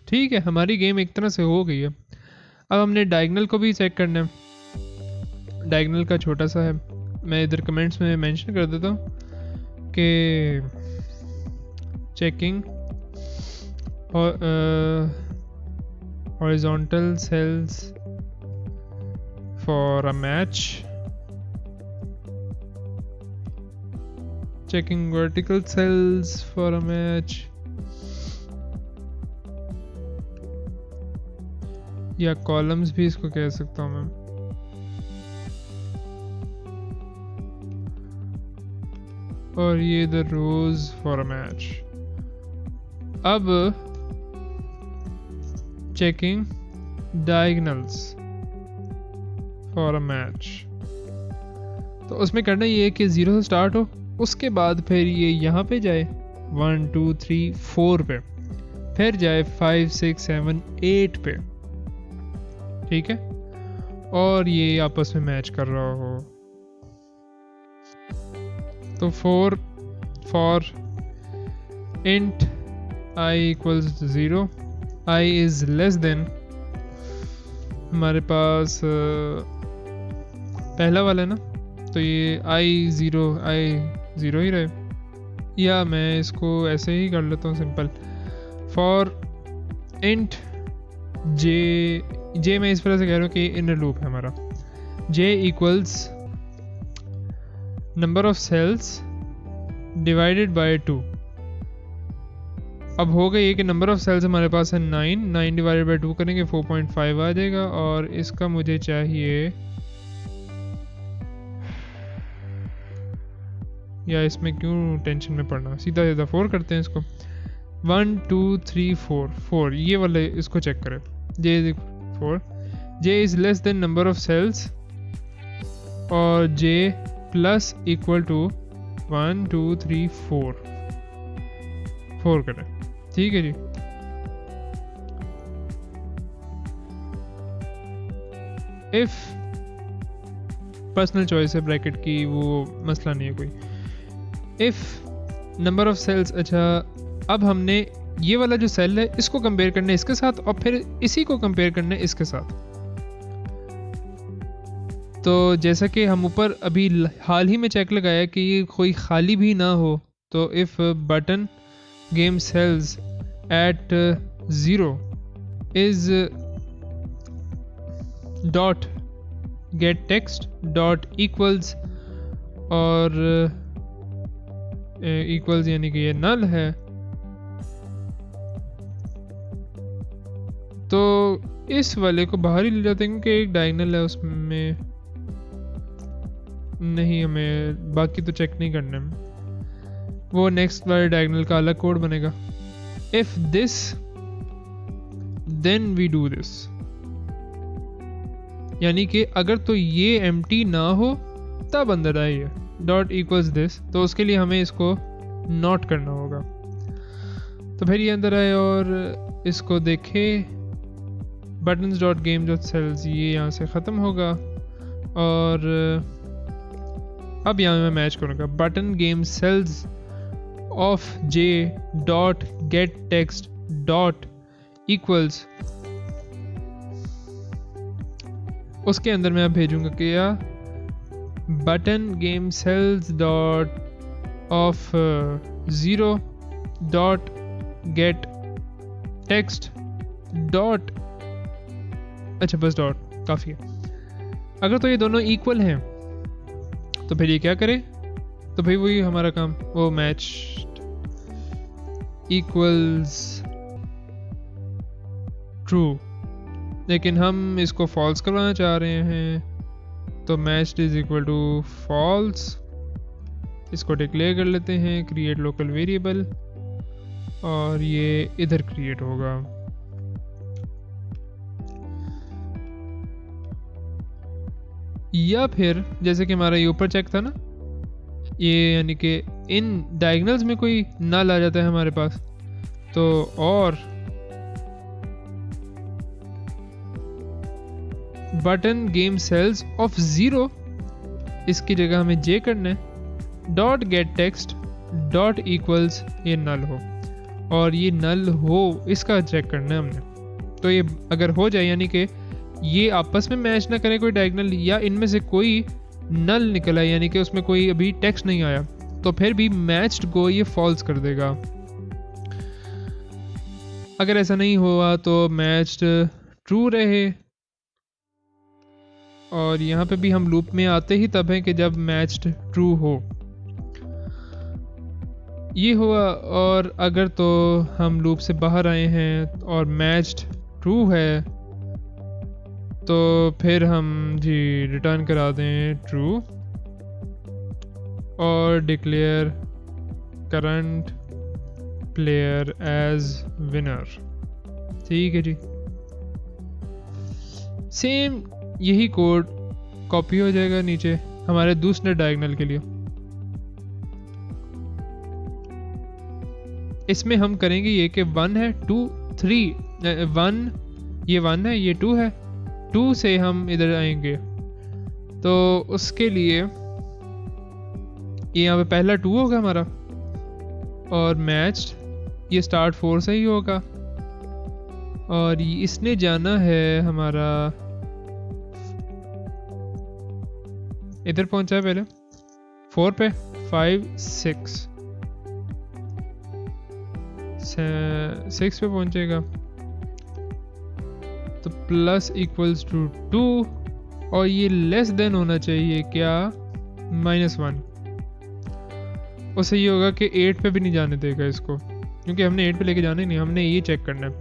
ठीक है, हमारी गेम एक तरह से हो गई है। अब हमने डायगोनल को भी चेक करना है। डायगोनल का छोटा सा है, मैं इधर कमेंट्स में मेंशन कर देता हूँ कि checking horizontal cells for a match, checking vertical cells for a match, या कॉलम्स भी इसको कह सकता हूँ मैं। और ये the rows for a match. अब checking diagonals for a match, तो उसमें करना ये है कि 0 से स्टार्ट हो, उसके बाद फिर ये यहाँ पे जाए 1 2 3 4 पे, फिर जाए 5 6 7 8 पे। ठीक है, और ये आपस में मैच कर रहा हो। तो for int I equals 0, I is less than, हमारे पास पहला वाला है ना, तो ये I 0 ही रहे, या मैं इसको ऐसे ही कर लेता हूँ सिंपल। फॉर int j मैं इस तरह से कह रहा हूँ कि इनर लूप है हमारा। j equals number of cells divided by 2। अब हो गई है कि नंबर ऑफ सेल्स हमारे पास है 9 डिवाइडेड बाय 2 करेंगे 4.5 आ जाएगा, और इसका मुझे चाहिए, या इसमें क्यों टेंशन में पड़ना, सीधा 4 करते हैं इसको। 1 2 3 4 ये वाले इसको चेक करें। j 4, j is less than number of cells, और j प्लस इक्वल टू 1 2 3 4 करें। ठीक है जी, इफ पर्सनल चॉइस है ब्रैकेट की, वो मसला नहीं है कोई। इफ नंबर ऑफ सेल्स, अच्छा अब हमने ये वाला जो सेल है इसको कंपेयर करना है इसके साथ, और फिर इसी को कंपेयर करना है इसके साथ। तो जैसा कि हम ऊपर अभी हाल ही में चेक लगाया कि ये कोई खाली भी ना हो, तो if button game cells at 0 is dot get text dot equals, और इक्वल्स यानी कि ये नल है, तो इस वाले को बाहर ही ले जाते हैं क्योंकि एक डायगोनल है उसमें नहीं, हमें बाकी तो चेक नहीं करना है। वो नेक्स्ट वाले डायगोनल का अलग कोड बनेगा। If this then we do this, यानी कि अगर तो ये एम्प्टी ना हो तब अंदर आई है डॉट इक्वल्स दिस, तो उसके लिए हमें इसको नॉट करना होगा। तो फिर ये अंदर आए और इसको देखे buttons dot game dot cells, ये यहाँ से ख़त्म होगा और अब यहाँ मैं मैच करूँगा button game cells of J dot get text dot equals, उसके अंदर मैं अब भेजूंगा क्या button game cells dot of 0 dot get text dot, अच्छा बस डॉट काफ़ी है। अगर तो ये दोनों इक्वल हैं तो फिर ये क्या करे, तो भाई वही हमारा काम, वो मैच इक्वल्स ट्रू, लेकिन हम इसको फॉल्स करवाना चाह रहे हैं, तो match is equal to false. इसको डिक्लेयर कर लेते हैं क्रिएट लोकल वेरिएबल और ये इधर क्रिएट होगा। या फिर जैसे कि हमारा ये ऊपर चेक था ना, ये यानी कि इन डायगोनल्स में कोई नल आ जाता है हमारे पास, तो और बटन गेम सेल्स ऑफ 0 इसकी जगह हमें जे करना है dot get text dot equals ये नल हो, और ये नल हो इसका चेक करना है हमने। तो ये अगर हो जाए यानी कि ये आपस में मैच ना करें कोई डायगोनल, या इनमें से कोई नल निकला यानी कि उसमें कोई अभी टेक्स्ट नहीं आया, तो फिर भी मैच्ड को ये फॉल्स कर देगा। अगर ऐसा नहीं हुआ तो मैच्ड ट्रू रहे, और यहाँ पे भी हम लूप में आते ही तब है कि जब मैच्ड ट्रू हो, ये हुआ। और अगर तो हम लूप से बाहर आए हैं और मैच्ड ट्रू है तो फिर हम जी रिटर्न करा दें ट्रू और declare current player as winner. ठीक है जी, सेम यही कोड कॉपी हो जाएगा नीचे हमारे दूसरे डायगोनल के लिए। इसमें हम करेंगे ये कि 1 है 2 3 1, ये 1 है ये 2 है, 2 से हम इधर आएंगे, तो उसके लिए ये यहाँ पे पहला 2 होगा हमारा, और मैच्ड ये स्टार्ट 4 से ही होगा, और इसने जाना है हमारा इधर पहुंचा है पहले 4 पे 5 6 पे पहुंचेगा, तो प्लस इक्वल्स टू 2, और ये लेस देन होना चाहिए क्या -1। उससे ये होगा कि 8 पे भी नहीं जाने देगा इसको, क्योंकि हमने 8 पे लेके जाना ही नहीं, हमने ये चेक करना है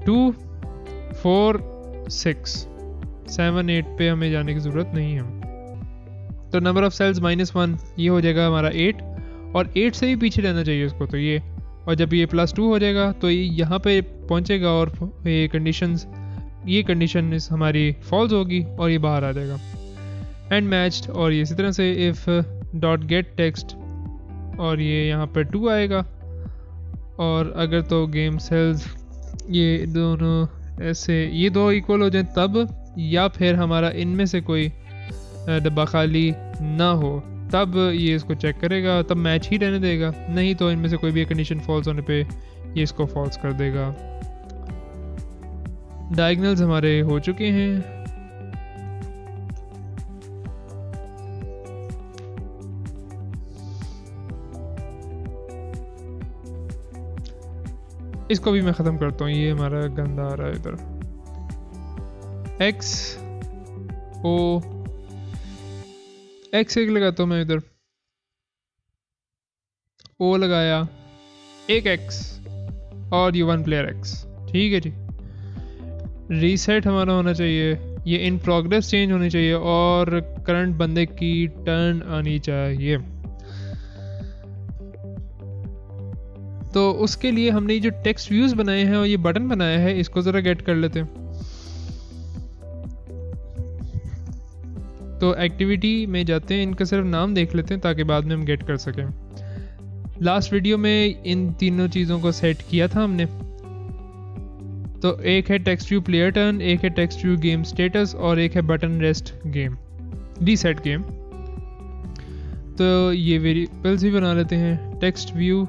2 4 6 7 8 पे हमें जाने की ज़रूरत नहीं है। तो नंबर ऑफ सेल्स -1 ये हो जाएगा हमारा 8, और 8 से भी पीछे रहना चाहिए उसको, तो ये, और जब ये +2 हो जाएगा तो ये यहाँ पे पहुँचेगा और ये कंडीशन इस हमारी फॉल्स होगी और ये बाहर आ जाएगा एंड मैच्ड। और ये इसी तरह से इफ़ डॉट गेट टेक्स्ट और ये यहाँ पर 2 आएगा, और अगर तो गेम सेल्स ये दोनों ऐसे ये 2 इक्वल हो जाए तब, या फिर हमारा इनमें से कोई डब्बा खाली ना हो तब ये इसको चेक करेगा, तब मैच ही रहने देगा, नहीं तो इनमें से कोई भी कंडीशन फॉल्स होने पे ये इसको फॉल्स कर देगा। डायगोनल्स हमारे हो चुके हैं। इसको भी मैं ख़त्म करता हूँ, ये हमारा गंदा आ रहा है इधर। X एक लगाता हूँ मैं इधर, O लगाया, एक X और ये 1 प्लेयर X। ठीक है जी, रीसेट हमारा होना चाहिए, ये इन प्रोग्रेस चेंज होनी चाहिए, और करंट बंदे की टर्न आनी चाहिए। तो उसके लिए हमने जो टेक्स्ट व्यूज बनाए हैं और ये बटन बनाया है, इसको ज़रा गेट कर लेते हैं। तो एक्टिविटी में जाते हैं, इनका सिर्फ नाम देख लेते हैं ताकि बाद में हम गेट कर सकें। लास्ट वीडियो में इन तीनों चीज़ों को सेट किया था हमने। तो एक है टेक्स्ट व्यू प्लेयर टर्न, एक है टेक्स्ट व्यू गेम स्टेटस और एक है button rest game reset game. तो ये वेरिएबल्स भी बना लेते हैं। Text view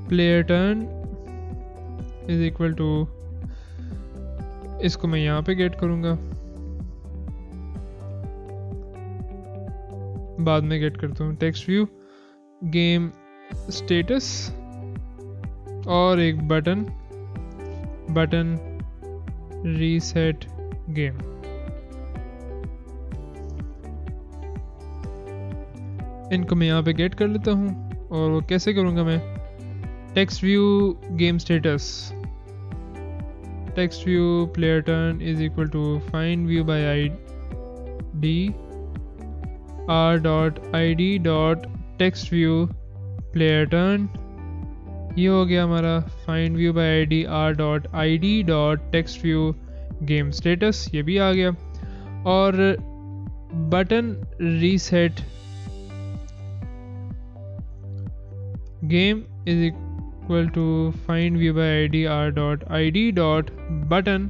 player turn is equal to, इसको मैं यहाँ पे गेट करूँगा, बाद में गेट करता हूँ। टेक्स्ट व्यू गेम स्टेटस और एक बटन रीसेट गेम। इनको मैं यहाँ पे गेट कर लेता हूँ। और वो कैसे करूँगा मैं? Text view game status text view player turn is equal to find view by ID r.id text view player turn. ये हो गया हमारा find view by ID r.id text view game status, ये भी आ गया। और button reset game is equal to find view by ID r.id button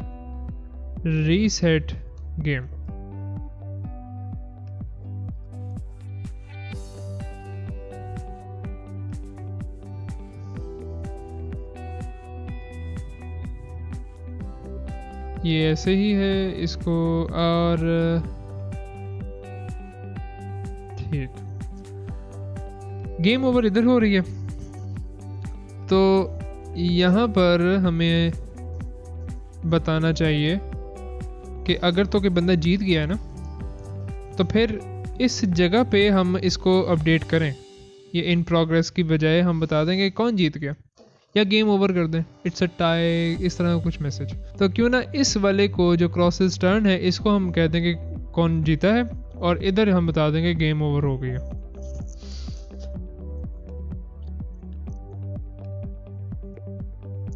reset game. ये ऐसे ही है इसको। और ठीक, गेम ओवर इधर हो रही है। तो यहाँ पर हमें बताना चाहिए कि अगर तो कोई बंदा जीत गया है ना, तो फिर इस जगह पे हम इसको अपडेट करें। ये इन प्रोग्रेस की बजाय हम बता देंगे कौन जीत गया, या गेम ओवर कर दें, इट्स अ टाई, इस तरह का कुछ मैसेज। तो क्यों ना इस वाले को जो क्रॉसेस टर्न है, इसको हम कह देंगे कौन जीता है, और इधर हम बता देंगे गेम ओवर हो गई है।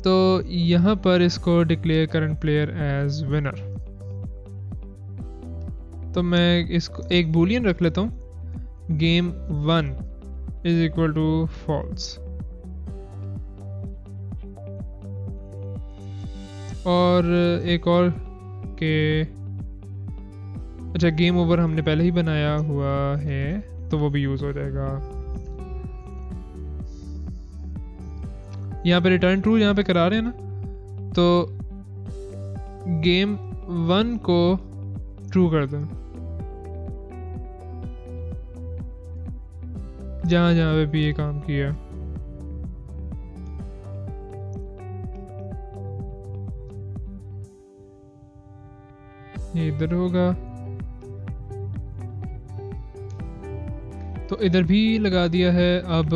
तो यहाँ पर इसको declare current player as winner. तो मैं इसको एक बूलियन रख लेता हूँ, game 1 is equal to false. और एक और के, अच्छा गेम ओवर हमने पहले ही बनाया हुआ है तो वो भी यूज हो जाएगा। यहाँ पे रिटर्न ट्रू यहाँ पे करा रहे हैं ना, तो गेम 1 को ट्रू कर दें जहाँ जहाँ पे भी ये काम किया। ये इधर होगा, तो इधर भी लगा दिया है। अब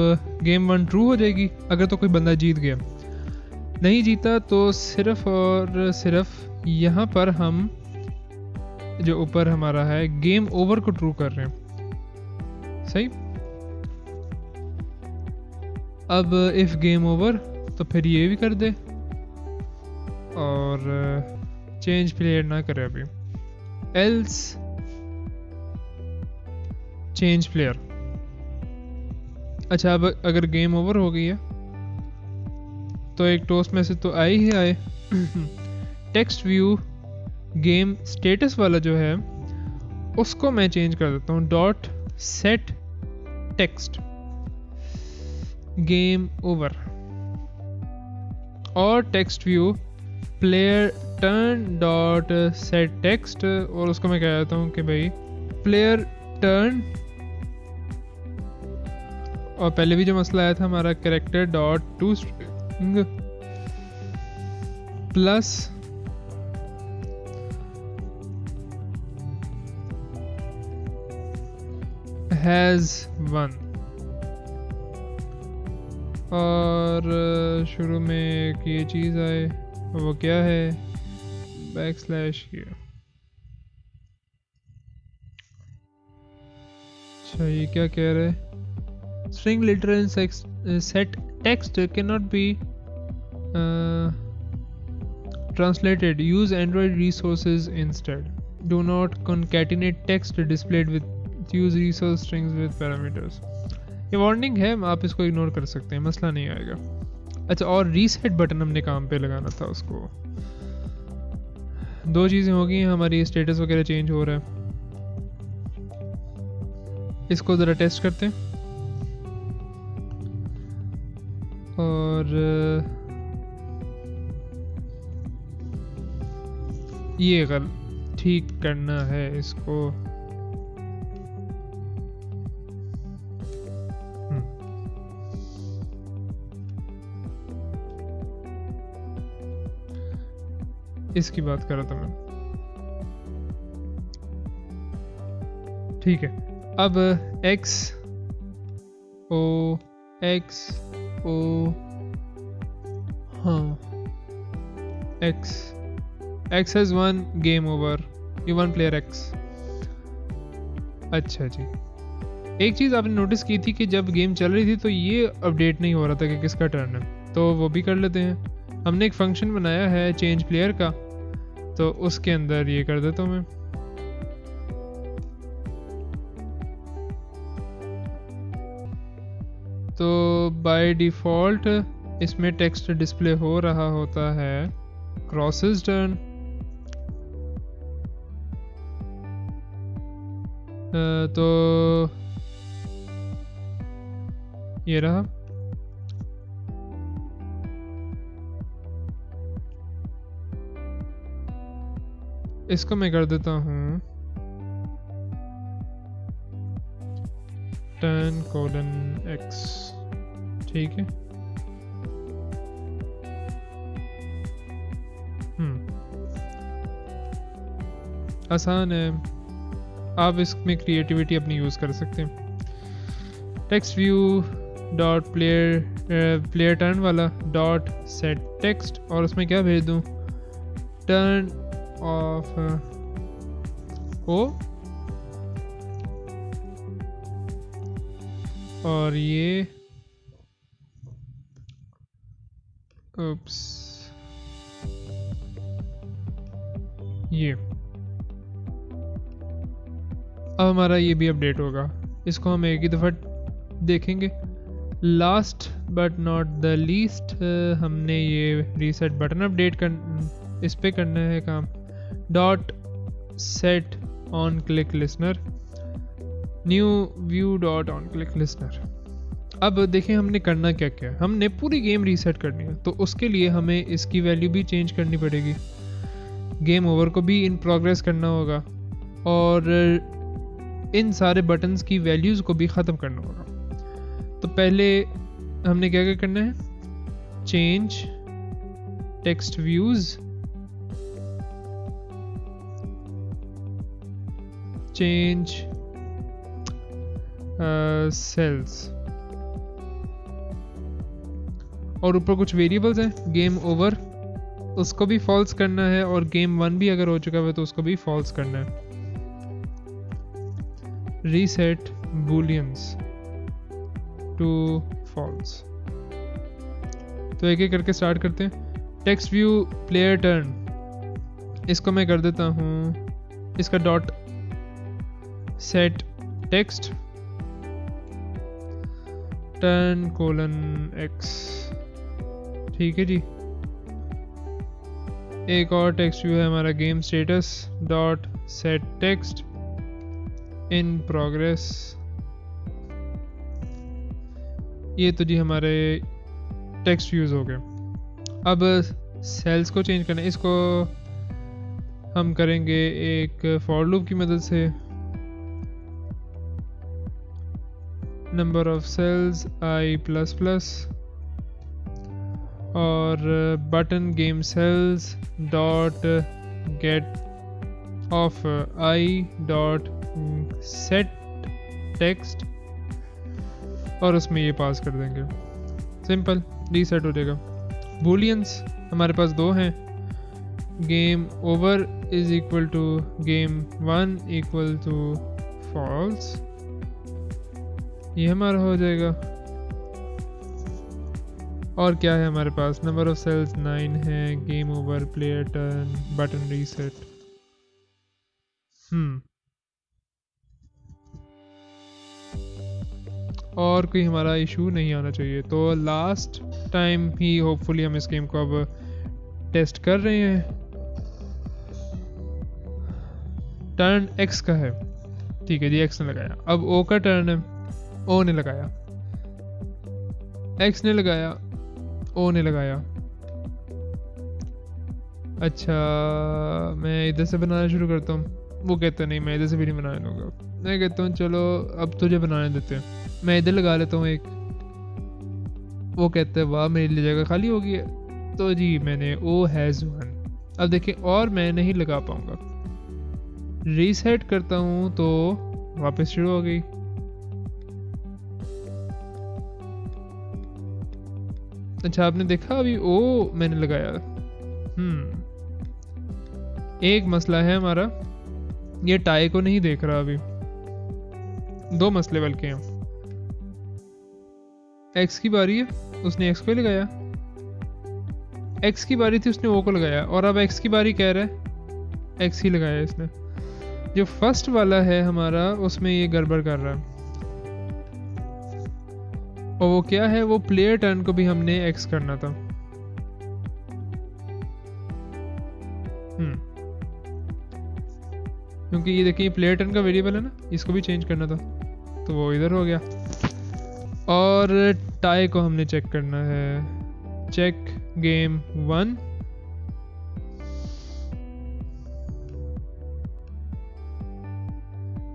गेम 1 ट्रू हो जाएगी अगर तो कोई बंदा जीत गया। नहीं जीता तो सिर्फ और सिर्फ यहाँ पर हम जो ऊपर हमारा है गेम ओवर को ट्रू कर रहे हैं। सही। अब इफ गेम ओवर, तो फिर ये भी कर दे और चेंज प्लेयर ना करे अभी, एल्स चेंज प्लेयर। अच्छा, अब अगर गेम ओवर हो गई है तो एक टोस्ट मैसेज तो आए ही आए। टेक्स्ट व्यू गेम स्टेटस वाला जो है उसको मैं चेंज कर देता हूँ, dot set text game over. और text view player turn dot set text, और उसको मैं कह देता हूँ कि भाई प्लेयर टर्न, और पहले भी जो मसला आया था हमारा character dot to string plus has 1, और शुरू में एक ये चीज आए, वो क्या है, बैकस्लैश किया। अच्छा, ये क्या कह रहे हैं? String literal set text cannot be Translated, use Android resources instead. Do not concatenate text displayed with use resource strings with parameters. ये वार्निंग है, आप इसको इग्नोर कर सकते हैं, मसला नहीं आएगा. अच्छा, और रीसेट बटन हमने काम पे लगाना था उसको. दो चीज़ें हो गई हैं, हमारी स्टेटस वगैरह चेंज हो रहा है. इसको ज़रा टेस्ट करते हैं. और ये ठीक करना है इसको. इसकी बात कर रहा था मैं. ठीक है, अब x o हाँ x has won game over, you won player x. अच्छा जी, एक चीज़ आपने नोटिस की थी कि जब गेम चल रही थी तो ये अपडेट नहीं हो रहा था कि किसका टर्न है, तो वो भी कर लेते हैं. हमने एक फंक्शन बनाया है चेंज प्लेयर का, तो उसके अंदर ये कर देता हूँ मैं. तो बाय डिफ़ॉल्ट इसमें टेक्स्ट डिस्प्ले हो रहा होता है क्रॉसेस टर्न. तो ये रहा. इसको मैं कर देता हूँ (x). ठीक है. आसान है, आप इसमें क्रिएटिविटी अपनी यूज़ कर सकते हैं. Text view dot player turn वाला डॉट सेट टेक्स्ट, और उसमें क्या भेज दूँ, टर्न ऑफ ओ, और ये ये अब हमारा ये भी अपडेट होगा. इसको हम एक ही दफ़ा देखेंगे. Last but not the least, हमने ये रीसेट बटन अपडेट इस पे करना है काम. Dot set on click listener, new view dot on click listener. अब देखें हमने करना क्या क्या है. हमने पूरी गेम रीसेट करनी है, तो उसके लिए हमें इसकी वैल्यू भी चेंज करनी पड़ेगी. गेम ओवर को भी इन प्रोग्रेस करना होगा, और इन सारे बटन्स की वैल्यूज़ को भी ख़त्म करना होगा. तो पहले हमने क्या क्या करना है, change text views, change cells, और ऊपर कुछ वेरिएबल्स हैं. गेम ओवर उसको भी फॉल्स करना है, और गेम 1 भी अगर हो चुका है तो उसको भी फॉल्स करना है. Reset booleans to false. तो एक एक करके स्टार्ट करते हैं. टेक्स्ट व्यू प्लेयर टर्न, इसको मैं कर देता हूँ, इसका dot set text turn (x). ठीक है जी. एक और टेक्स्ट व्यू है हमारा game status dot set text in progress. ये तो जी हमारे टेक्स्ट व्यूज हो गए. अब सेल्स को चेंज करना है. इसको हम करेंगे एक फॉर लूप की मदद से. नंबर ऑफ सेल्स i++, और button game cells dot get of i dot set text, और उसमें ये पास कर देंगे. सिंपल, रीसेट हो जाएगा. बूलियंस हमारे पास दो हैं. Game over is equal to game 1 equal to false, ये हमारा हो जाएगा. और क्या है हमारे पास? नंबर ऑफ सेल्स 9 है, game over, player turn, button reset. और कोई हमारा इशू नहीं आना चाहिए। तो लास्ट टाइम ही होपफुली हम इस गेम को अब टेस्ट कर रहे हैं। टर्न एक्स का है, ठीक है जी, एक्स ने लगाया। अब ओ का टर्न है, ओ ने लगाया, एक्स ने लगाया, ओ ने लगाया। अच्छा, मैं इधर से बनाना शुरू करता हूँ। वो कहते नहीं, मैं इधर से भी नहीं बनाने दूंगा। मैं कहता हूँ चलो अब तुझे बनाने देते हैं, मैं इधर लगा लेता हूँ एक। वो कहते हैं वाह मेरे लिए जगह खाली हो गई है। तो जी मैंने ओ हैज़ वन। अब देखिए और मैं नहीं लगा पाऊंगा। रीसेट करता हूँ तो वापस शुरू हो गई। अच्छा आपने देखा अभी ओ मैंने लगाया। एक मसला है हमारा, ये टाई को नहीं देख रहा अभी। दो मसले बल्कि हैं। एक्स की बारी है, उसने एक्स को ही लगाया। एक्स की बारी थी, उसने ओ को लगाया। और अब एक्स की बारी कह रहा है, एक्स ही लगाया इसने। जो फर्स्ट वाला है हमारा, उसमें ये गड़बड़ कर रहा है। और वो क्या है, वो प्लेयर टर्न को भी हमने एक्स करना था। क्योंकि ये देखिए प्लेयर टर्न का वेरिएबल है ना, इसको भी चेंज करना था, तो वो इधर हो गया। और टाई को हमने चेक करना है। Check game 1।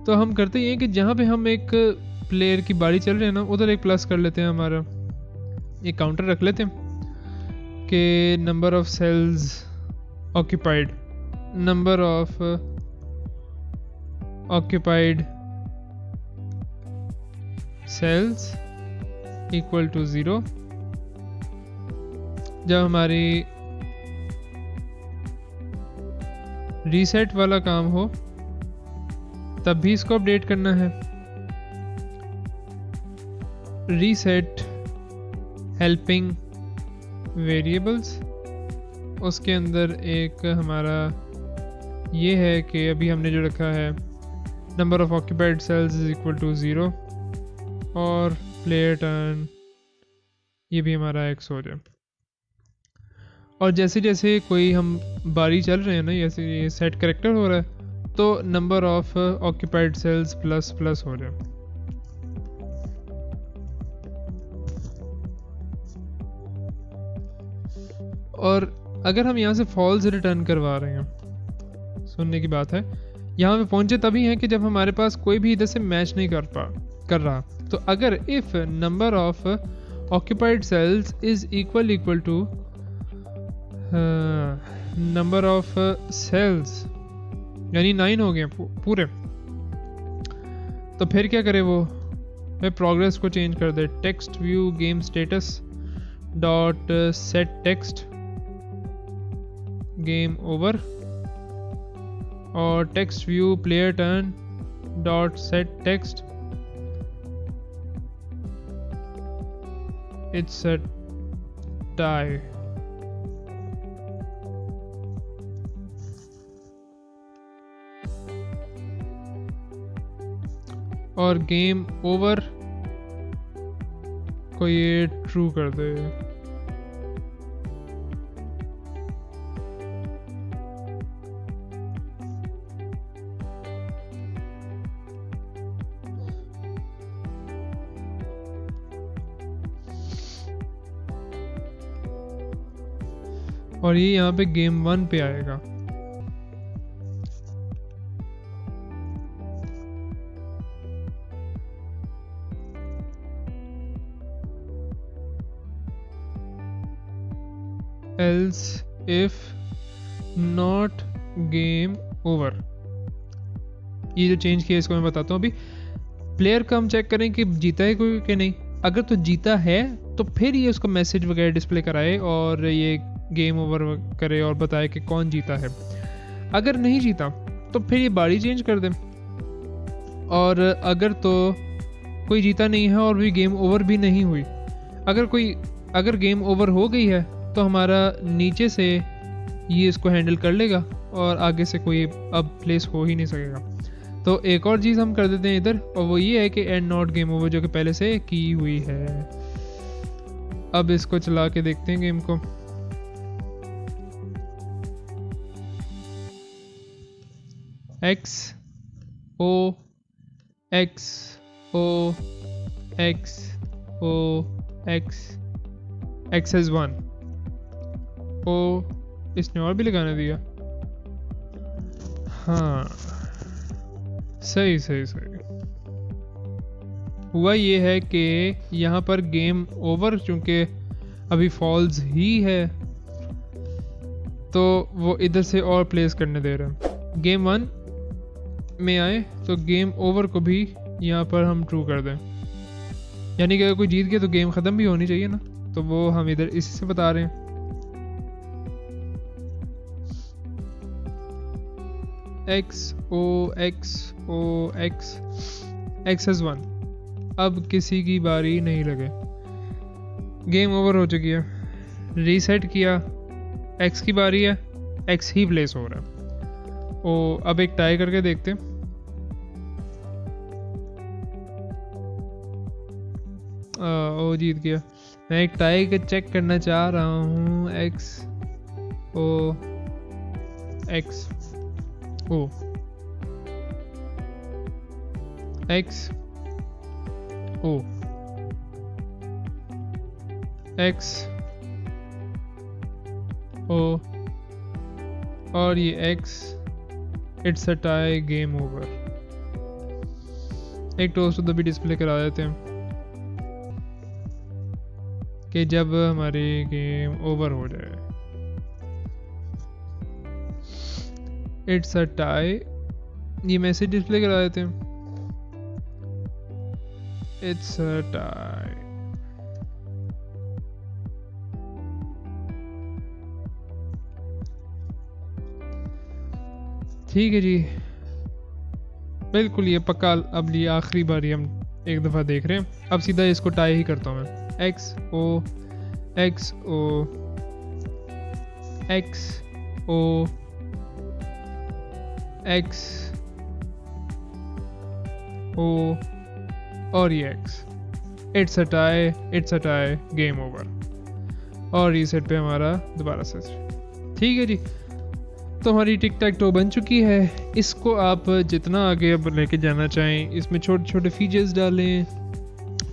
तो हम करते ये हैं कि जहाँ पे हम एक प्लेयर की बारी चल रही है ना, उधर एक प्लस कर लेते हैं। हमारा एक काउंटर रख लेते हैं कि number of cells occupied, number of occupied cells equal to 0। जब हमारी रीसेट वाला काम हो तब भी इसको अपडेट करना है। रीसेट हेल्पिंग वेरिएबल्स, उसके अंदर एक हमारा ये है कि अभी हमने जो रखा है number of occupied cells is equal to 0 और प्लेयर टर्न ये भी हमारा एक्स हो जाए। और जैसे जैसे कोई हम बारी चल रहे हैं ना, जैसे ये सेट करेक्टर हो रहा है, तो number of occupied cells plus plus हो जाए। और अगर हम यहाँ से फॉल्स रिटर्न करवा रहे हैं, सुनने की बात है, यहाँ पे पहुंचे तभी है कि जब हमारे पास कोई भी इधर से मैच नहीं कर रहा। तो अगर if number of occupied cells is equal to number of cells, यानी 9 हो गए पूरे, तो फिर क्या करे वो, मैं प्रोग्रेस को चेंज कर दे। Text view game status dot set text game over और text view player turn dot set text it's a tie. और गेम ओवर को ये ट्रू कर दे। और ये यहाँ पे गेम 1 पे आएगा। else if not game over, ये जो चेंज किया इसको मैं बताता हूँ। अभी प्लेयर का हम चेक करें कि जीता है कोई कि नहीं। अगर तो जीता है तो फिर ये उसको मैसेज वगैरह डिस्प्ले कराए और ये गेम ओवर करे और बताए कि कौन जीता है। अगर नहीं जीता तो फिर ये बारी चेंज कर दे। और अगर तो कोई जीता नहीं है और भी गेम ओवर भी नहीं हुई, अगर गेम ओवर हो गई है तो हमारा नीचे से ये इसको हैंडल कर लेगा और आगे से कोई अब प्लेस हो ही नहीं सकेगा। तो एक और चीज़ हम कर देते हैं इधर, और वो ये है कि एंड नॉट गेम ओवर, जो कि पहले से की हुई है। अब इसको चला के देखते हैं गेम को। X O X O X O X X has 1 O, इसने और भी लगाना दिया। हाँ सही सही सही। हुआ ये है कि यहाँ पर गेम ओवर चूंकि अभी फॉल्स ही है तो वो इधर से और प्लेस करने दे रहे हैं। गेम 1 में आए तो गेम ओवर को भी यहाँ पर हम ट्रू कर दें, यानी कि अगर कोई जीत गया तो गेम ख़त्म भी होनी चाहिए ना, तो वो हम इधर इसी से बता रहे हैं। X O X O X X has 1। अब किसी की बारी नहीं लगे, गेम ओवर हो चुकी है। रीसेट किया, X की बारी है, X ही प्लेस हो रहा है। ओ अब एक टाई करके देखते हैं। ओ जीत गया। मैं एक टाई के चेक करना चाह रहा हूँ। X O X O X O X O और ये X, it's a tie, game over. एक टोस्ट तो भी डिस्प्ले करा देते हैं कि जब हमारी गेम ओवर हो जाए। इट्स अ टाई, ये मैसेज डिस्प्ले करा देते हैं। It's a tie. ठीक है जी, बिल्कुल ये पक्का। अब ये आखिरी बारी हम एक दफ़ा देख रहे हैं। अब सीधा इसको टाई ही करता हूँ मैं। X O X O X O X O और ये X, it's a tie, it's a tie, game over. और रीसेट पे हमारा दोबारा से। ठीक है जी, तो हमारी टिक टैक टो बन चुकी है। इसको आप जितना आगे अब लेके जाना चाहें, इसमें छोटे छोटे फीचर्स डालें,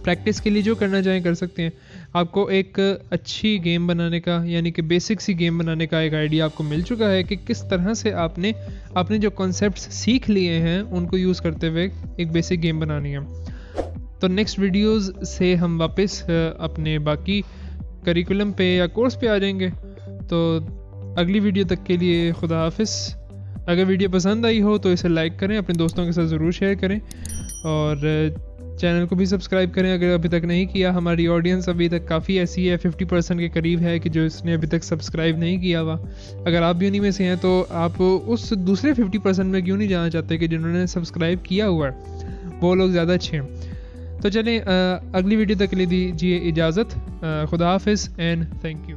प्रैक्टिस के लिए जो करना चाहें कर सकते हैं। आपको एक अच्छी गेम बनाने का, यानी कि बेसिक सी गेम बनाने का एक आइडिया आपको मिल चुका है कि किस तरह से आपने जो कॉन्सेप्ट्स सीख लिए हैं उनको यूज़ करते हुए एक बेसिक गेम बनानी है। तो नेक्स्ट वीडियोस से हम वापस अपने बाकी करिकुलम पे या कोर्स पे आ जाएंगे। तो अगली वीडियो तक के लिए खुदा हाफिज़। अगर वीडियो पसंद आई हो तो इसे लाइक करें, अपने दोस्तों के साथ ज़रूर शेयर करें और चैनल को भी सब्सक्राइब करें अगर अभी तक नहीं किया। हमारी ऑडियंस अभी तक काफ़ी ऐसी है, 50% के करीब है कि जो इसने अभी तक सब्सक्राइब नहीं किया हुआ। अगर आप भी उन्हीं में से हैं तो आप उस दूसरे 50% में क्यों नहीं जाना चाहते कि जिन्होंने सब्सक्राइब किया हुआ है, वो लोग ज़्यादा अच्छे हैं। तो चलें अगली वीडियो तक के लिए दीजिए इजाज़त। खुदा हाफिज़ एंड थैंक यू।